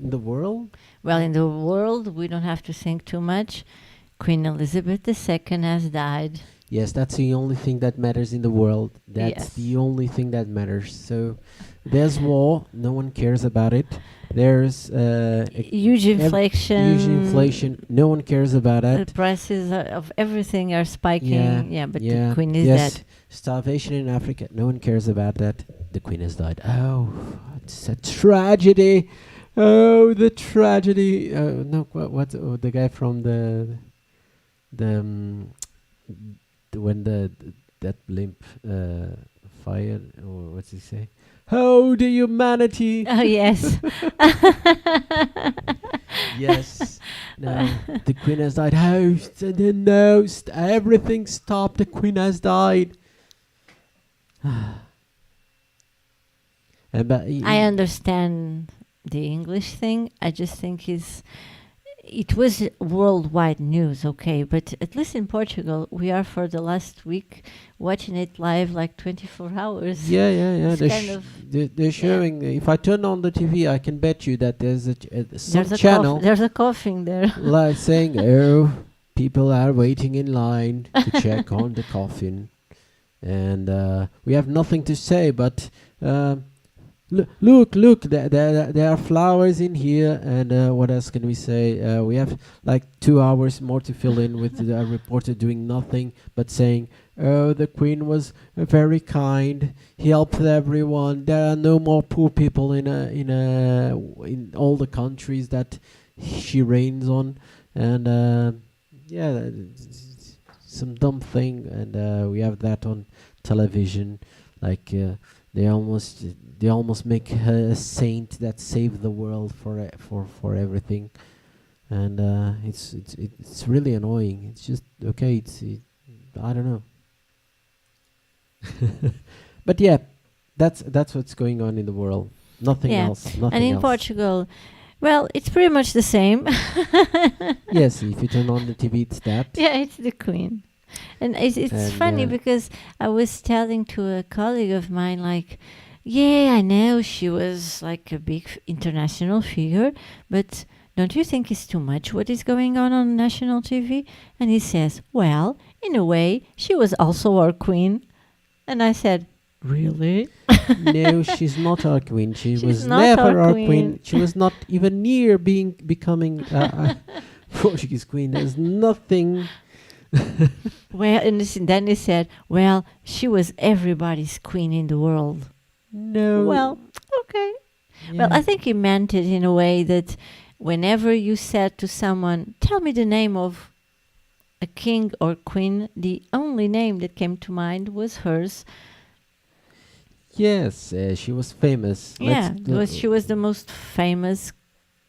A: in the world.
B: Well, in the world, we don't have to think too much. Queen Elizabeth II has died.
A: Yes, that's the only thing that matters in the world. That's
B: Yes.
A: the only thing that matters. So there's war, no one cares about it. There's
B: Huge inflation.
A: huge inflation, no one cares about
B: The
A: that.
B: prices of everything are spiking. Yeah, but the Queen is
A: yes.
B: dead.
A: Starvation in Africa, no one cares about that. The Queen has died. Oh, it's a tragedy. Oh, the tragedy. No, the guy from the when that blimp fired, or what's he say? Oh, the humanity.
B: Oh, yes.
A: Yes. No, the Queen has died. Oh, no, everything stopped. The Queen has died. But
B: I understand the English thing. I just think it was worldwide news, okay, but at least in Portugal, we are for the last week watching it live like 24 hours.
A: Yeah.
B: It's
A: They're,
B: kind of-
A: they're showing. If I turn on the TV, I can bet you that there's some
B: There's a
A: channel
B: there's a coughing there.
A: like saying, "Oh, people are waiting in line to check on the coffin," and we have nothing to say. But look, there are flowers in here, and what else can we say? We have like 2 hours more to fill in with the reporter doing nothing but saying, "Oh, the Queen was very kind. He helped everyone. There are no more poor people in all the countries that she reigns on." And some dumb thing, and we have that on television, like they almost make her a saint that saved the world for everything, and it's really annoying. It's just okay. I don't know. But yeah, that's what's going on in the world. Nothing
B: Yeah.
A: else. Nothing
B: And in
A: else.
B: Portugal, well, it's pretty much the same.
A: Yes, if you turn on the TV, it's that.
B: Yeah, it's the Queen. And it's
A: And,
B: funny because I was telling to a colleague of mine, like, yeah, I know she was like a big international figure, but don't you think it's too much what is going on national TV? And he says, well, in a way, she was also our queen. And I said, really?
A: No, she's not our queen. She
B: She's
A: was
B: not
A: never
B: our
A: our
B: queen.
A: queen. She was not even near becoming Portuguese queen. There's nothing.
B: Well, and then he said, well, she was everybody's queen in the world.
A: No.
B: Well, okay.
A: Yeah.
B: Well, I think he meant it in a way that whenever you said to someone, tell me the name of a king or queen, the only name that came to mind was hers.
A: Yes, she was famous.
B: Yeah, she was the most famous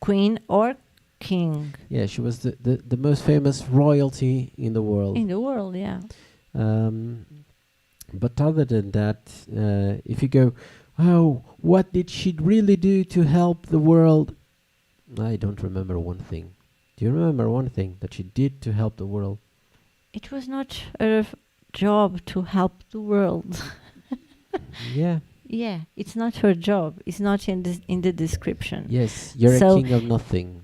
B: queen or king
A: Yeah, she was the most famous royalty in the world.
B: in the world, yeah.
A: But other than that, if you go, oh, what did she really do to help the world? I don't remember one thing. Do you remember one thing that she did to help the world?
B: It was not her job to help the world.
A: Yeah.
B: Yeah, it's not her job. It's not in the description.
A: Yes, you're
B: So-
A: a king of nothing.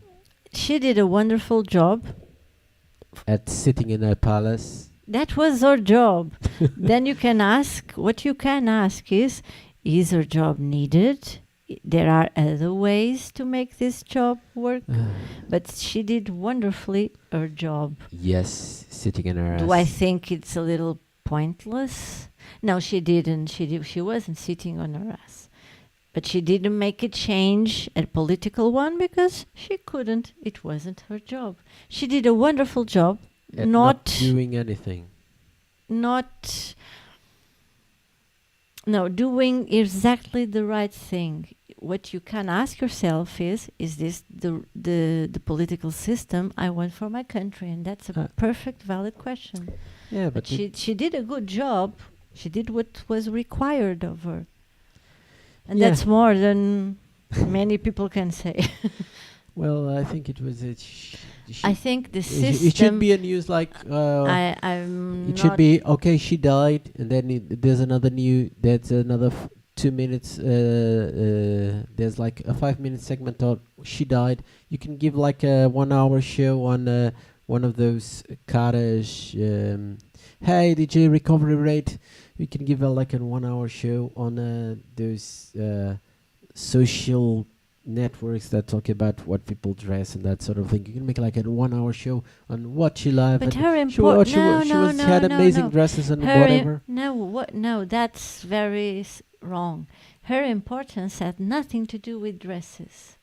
B: She did a wonderful job.
A: At sitting in a palace.
B: That was her job. Then you can ask, what you can ask is her job needed? There are other ways to make this job work. But she did wonderfully her job.
A: Yes, sitting in her ass.
B: Do I think it's a little pointless? No, she didn't. She wasn't sitting on her ass. But she didn't make a change, a political one, because she couldn't. It wasn't her job. She did a wonderful job,
A: At
B: not
A: doing anything.
B: not no doing exactly the right thing. What you can ask yourself is this the political system I want for my country? And that's a perfect valid question.
A: Yeah,
B: But she did a good job. She did what was required of her. And
A: Yeah.
B: that's more than many people can say.
A: well, I think it was
B: I think the system.
A: it should be a news like
B: I'm
A: it should
B: not
A: be okay. She died, and then there's another There's another 2 minutes. There's like a 5-minute segment on she died. You can give like a 1 hour show on one of those caras. Hey, DJ recovery rate. You can give like a 1 hour show on those social networks that talk about what people dress and that sort of thing. You can make like a 1 hour show on what she loved.
B: But
A: and
B: her
A: she wa- she wa-
B: important.
A: she
B: No,
A: was
B: no,
A: had
B: no,
A: amazing
B: no.
A: dresses and
B: Her
A: whatever.
B: no, that's very wrong. Her importance had nothing to do with dresses,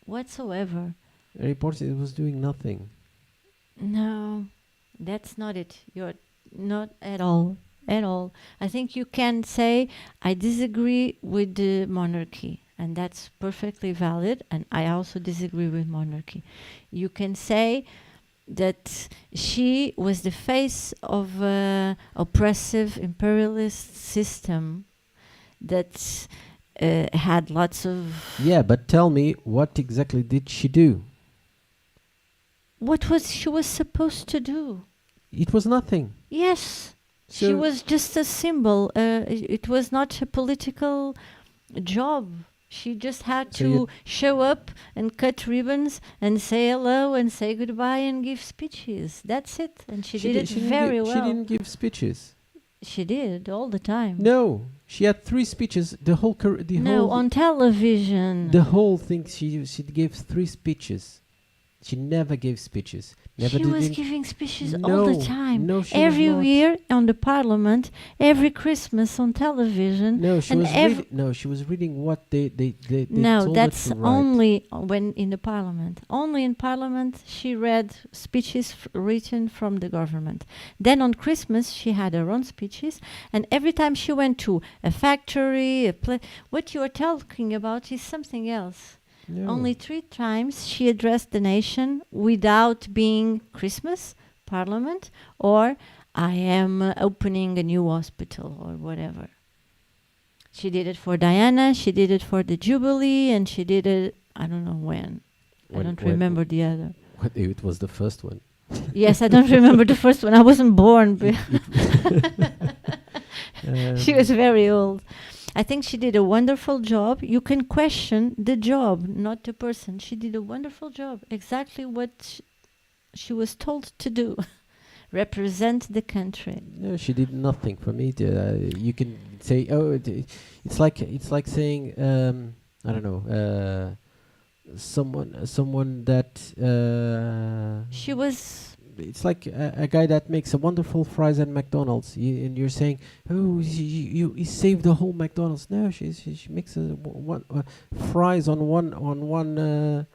B: whatsoever.
A: Her important was doing nothing.
B: No, that's not it. You're not at all. At all. I think you can say, I disagree with the monarchy, and that's perfectly valid, and I also disagree with monarchy. You can say that she was the face of an oppressive imperialist system that had lots of...
A: Yeah, but tell me, what exactly did she do?
B: What was she was supposed to do?
A: It was nothing.
B: Yes. She
A: So-
B: was just a symbol. It was not a political job. She just had
A: So
B: to
A: you-
B: show up and cut ribbons and say hello and say goodbye and give speeches. That's it. And she did it
A: didn't
B: very
A: She
B: well.
A: didn't give speeches.
B: She did all the time.
A: No, she had 3 speeches. The whole
B: On television.
A: the whole thing. She gave 3 speeches. She never gave speeches. Never
B: She was
A: didn't-
B: giving speeches all
A: No,
B: the time.
A: no, she
B: every
A: was not.
B: year on the parliament, every Christmas on television.
A: No, she
B: and
A: was she was reading what they
B: No,
A: told her
B: that's
A: to write.
B: only when in the parliament. Only in parliament she read speeches written from the government. Then on Christmas she had her own speeches, and every time she went to a factory, what you are talking about is something else.
A: No.
B: Only 3 times she addressed the nation without being Christmas, parliament, or I am opening a new hospital or whatever. She did it for Diana, she did it for the Jubilee, and she did it, I don't know when. I don't remember the other.
A: It was the first one.
B: Yes, I don't remember the first one. I wasn't born. But she was very old. I think she did a wonderful job. You can question the job, not the person. She did a wonderful job. Exactly what she was told to do. Represent the country.
A: No, she did nothing for me. You can say, oh, it's like saying, I don't know, someone that
B: She was...
A: It's like a guy that makes a wonderful fries at McDonald's, and you're saying, "Oh, he saved the whole McDonald's." No, she makes fries on one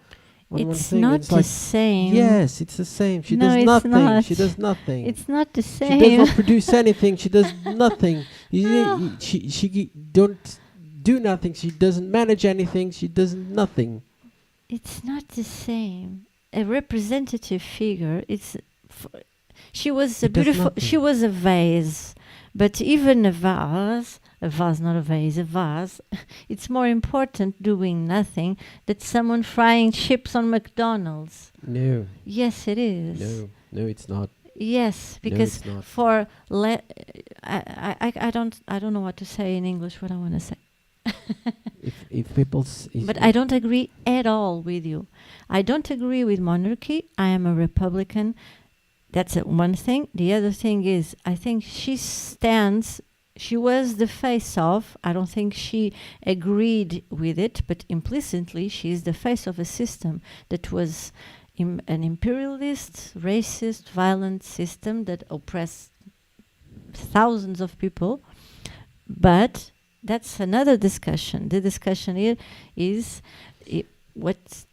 B: It's
A: thing.
B: not
A: It's
B: the
A: like,
B: same.
A: yes, it's the same. She
B: No,
A: does
B: it's
A: nothing.
B: not.
A: She does nothing.
B: It's not the
A: She
B: same.
A: does not produce anything. She does nothing. She don't do nothing. She doesn't manage anything. She does nothing.
B: It's not the same. A representative figure. She was a
A: It does
B: beautiful.
A: nothing.
B: She was a vase, but even a vase, not a vase, a vase. It's more important doing nothing than someone frying chips on McDonald's.
A: No,
B: Yes, it is.
A: no, it's not.
B: Yes, because
A: it's not.
B: for I don't know what to say in English. What I want to say.
A: If people,
B: But I don't agree at all with you. I don't agree with monarchy. I am a Republican. That's one thing. The other thing is, I think she was the face of, I don't think she agreed with it, but implicitly she is the face of a system that was an imperialist, racist, violent system that oppressed thousands of people. But that's another discussion. The discussion here is what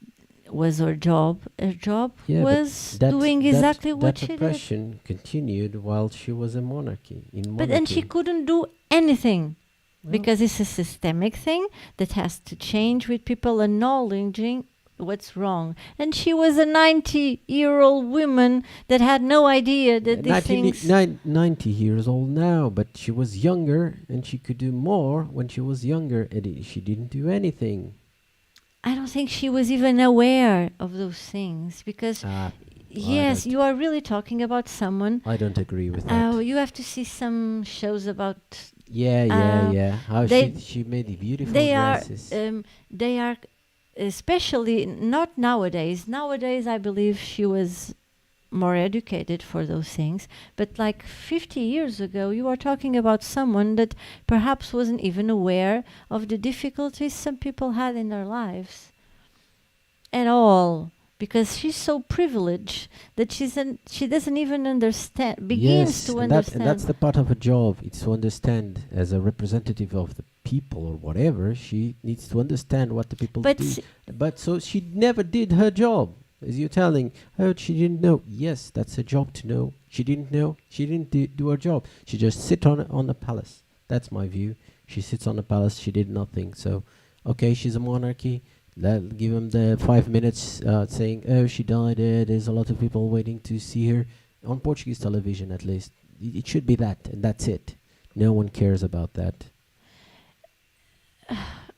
B: was her job. Her job
A: Yeah,
B: was
A: but
B: doing exactly what
A: that
B: she did.
A: oppression continued while she was a monarchy.
B: But then she couldn't do anything.
A: Well,
B: Because it's a systemic thing that has to change with people acknowledging what's wrong. And she was a 90-year-old woman that had no idea that these things...
A: 90 years old now, but she was younger and she could do more when she was younger, and she didn't do anything.
B: I don't think she was even aware of those things, because yes, you are really talking about someone...
A: I don't agree with that.
B: You have to see some shows about...
A: Yeah. How she made the beautiful dresses.
B: They are especially not nowadays. Nowadays, I believe she was more educated for those things. But like 50 years ago, you are talking about someone that perhaps wasn't even aware of the difficulties some people had in their lives at all. Because she's so privileged that she doesn't even understand, begins to understand.
A: And that's the part of her job. It's to understand, as a representative of the people or whatever, she needs to understand what the people do. But so she never did her job. As you're telling, she didn't know. Yes, that's her job to know. She didn't know. She didn't do her job. She just sit on the palace. That's my view. She sits on the palace. She did nothing. So, okay, she's a monarchy. Give him the 5 minutes saying, oh, she died, there's a lot of people waiting to see her. On Portuguese television, at least. It should be that, and that's it. No one cares about that.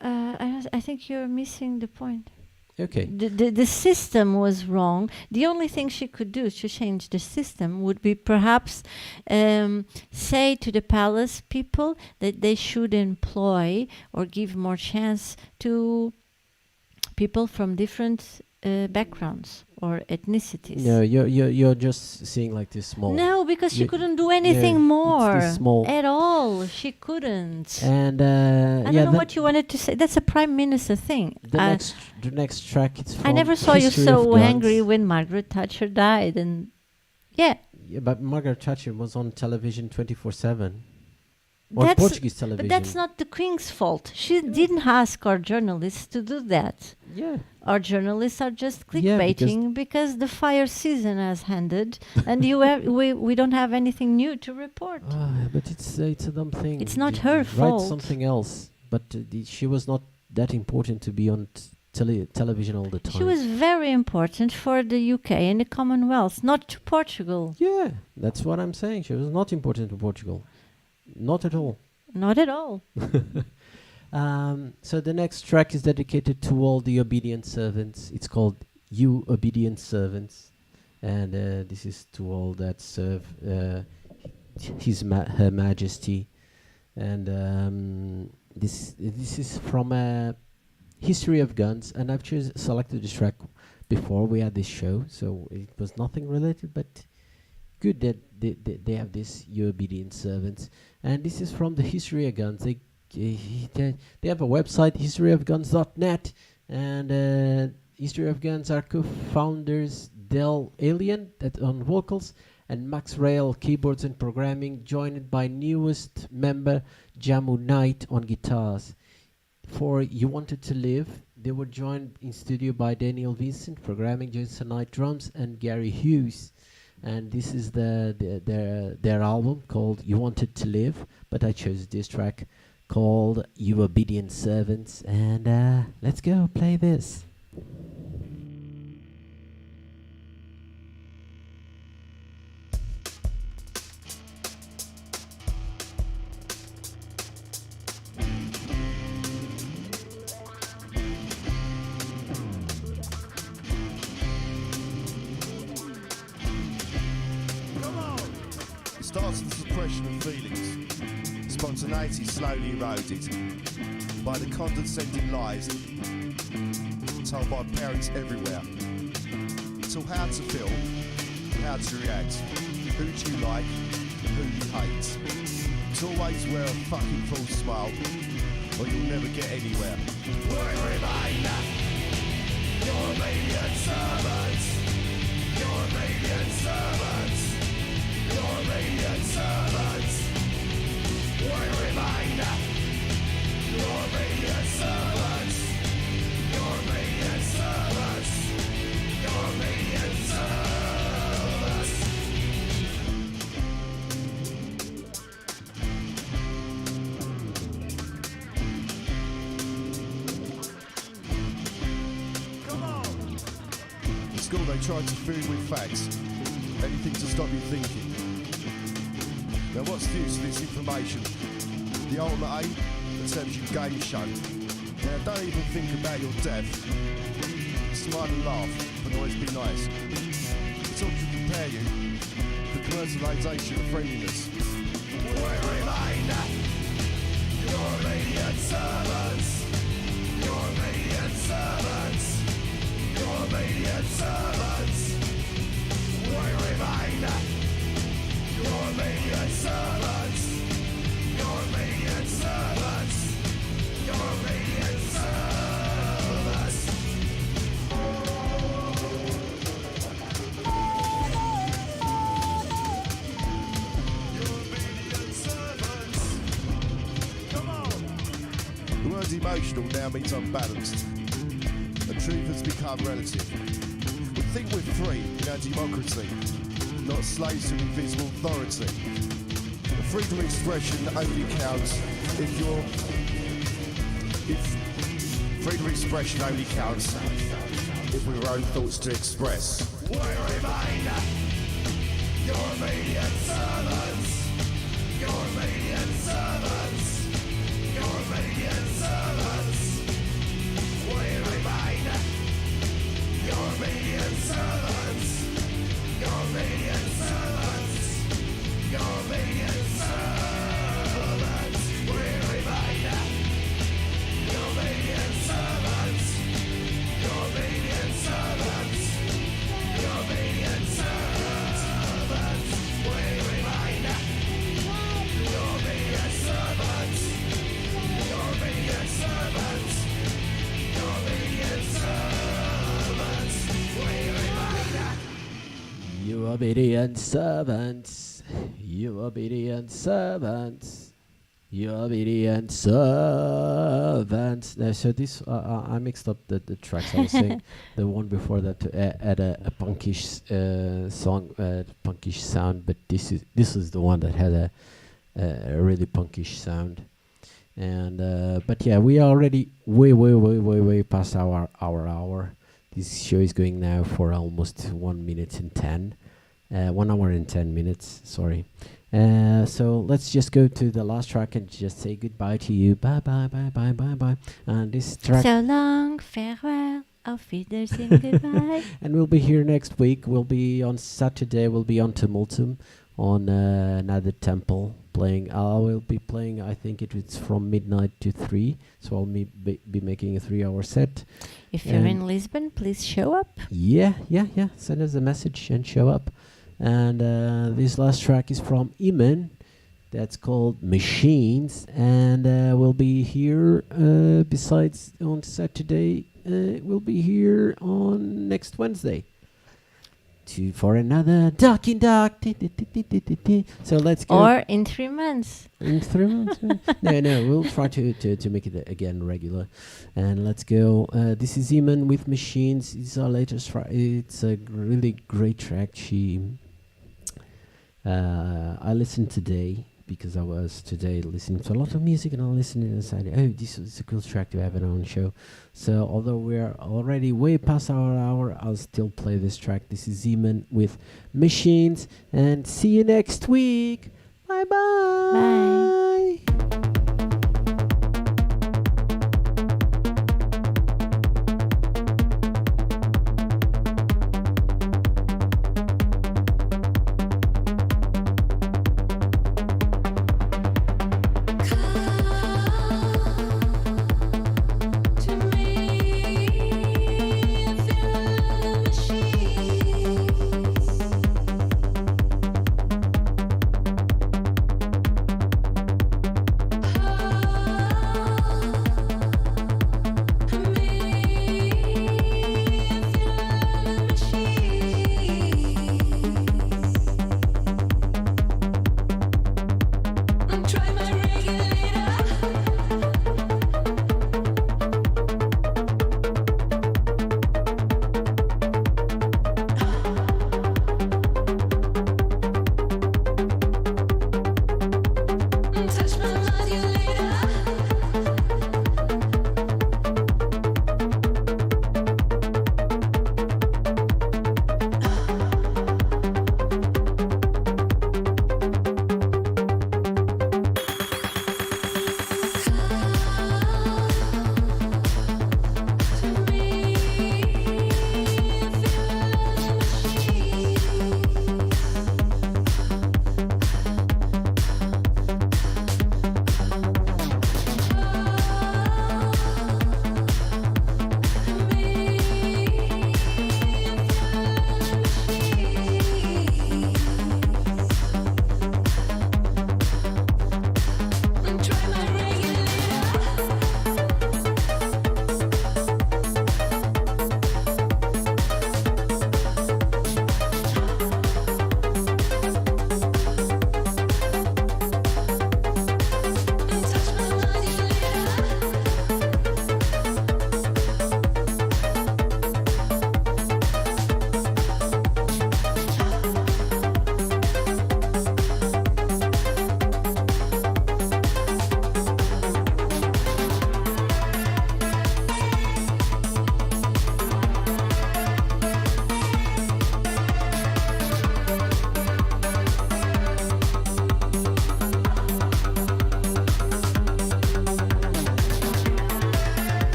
B: I think you're missing the point.
A: Okay.
B: The system was wrong. The only thing she could do to change the system would be perhaps say to the palace people that they should employ or give more chance to people from different backgrounds or ethnicities.
A: No, you're just seeing like this small.
B: No, because she couldn't do anything more
A: it's this small
B: at all. She couldn't.
A: And
B: I don't know what you wanted to say. That's a prime minister thing.
A: The next track, it's from
B: I never saw you
A: History
B: so
A: of
B: angry
A: Guns.
B: when Margaret Thatcher died, and yeah,
A: but Margaret Thatcher was on television 24/7. On Portuguese television.
B: But that's not the Queen's fault. She didn't ask our journalists to do that.
A: Yeah.
B: Our journalists are just clickbaiting because the fire season has ended, and we don't have anything new to report.
A: But it's a dumb thing.
B: It's not her fault.
A: Write something else. But she was not that important to be on television all the time.
B: She was very important for the UK and the Commonwealth, not to Portugal.
A: Yeah, that's what I'm saying. She was not important to Portugal. Not at all.
B: Not at all.
A: So the next track is dedicated to all the obedient servants. It's called You Obedient Servants. And this is to all that serve Her Majesty. And this is from History of Guns. And I've selected this track before we had this show. So it was nothing related, but good that they have this You Obedient Servants. And this is from the History of Guns. They have a website, historyofguns.net, and History of Guns are co-founders Del Alien on vocals and Max Rail keyboards and programming, joined by newest member Jamu Knight on guitars. For You Wanted to Live, they were joined in studio by Daniel Vincent, programming, Jason Knight drums, and Gary Hughes. And this is their album called You Wanted to Live, but I chose this track called You Obedient Servants. And let's go play this.
D: Starts the suppression of feelings, spontaneity slowly eroded by the condescending lies told by parents everywhere. Till how to feel, how to react, who do you like, who you hate. To always wear a fucking full smile, or you'll never get anywhere. We remain your obedient servants, your obedient servants. Your obedient servants, we remain school they tried to fool you with facts, anything to stop you thinking. Now what's the use of this information? The ultimate aim, the television game show. Now don't even think about your death. Smile and laugh, but always be nice. It's all to prepare you for commercialisation of friendliness. We remain your obedient servants. Your obedient servants. Your obedient servants. We remain your obedient servants. Your obedient servants. Your obedient servants. Your obedient servants. Come on. The word emotional now means unbalanced. And truth has become relative. We think we're free in our democracy, not slaves to invisible authority. The freedom of expression only counts if freedom of expression only counts if we've our own thoughts to express. We remain your obedient servants. Your obedient servants. Your obedient servants. We remain your obedient servants. Your obedient servants. Your obedient servants. We remain your obedient servants. Your obedient servants. Your obedient servants. We remain your obedient servants. Your obedient servants. Your obedient servants. We remain.
A: You obedient servants, you obedient servants, you obedient servants. So this, I mixed up the tracks. I was saying the one before that to add a punkish song, punkish sound, but this is the one that had a really punkish sound. And but yeah, we are already way past our hour. This show is going now for almost 1 minute and 10. 1 hour and 10 minutes, sorry. So let's just go to the last track and just say goodbye to you. Bye. And this track...
B: So long, farewell, auf Wiedersehen, goodbye.
A: And we'll be here next week. We'll be on Saturday, we'll be on Tumultum on another temple playing. I will be playing, I think it's from midnight to 3. So I'll be making a 3-hour set.
B: If you're in Lisbon, please show up.
A: Yeah. Send us a message and show up. And this last track is from Iman. That's called Machines. And we'll be here, besides on Saturday, we'll be here on next Wednesday. For another Dark in Dark. So let's go.
B: Or in 3 months.
A: In 3 months? No, we'll try to make it again regular. And let's go. This is Iman with Machines. It's our latest track. It's a really great track. I listened today because I was today listening to a lot of music, and I listened and decided, oh, this is a cool track to have it on show. So although we're already way past our hour, I'll still play this track. This is Zeman with Machines, and see you next week. Bye.
B: Bye.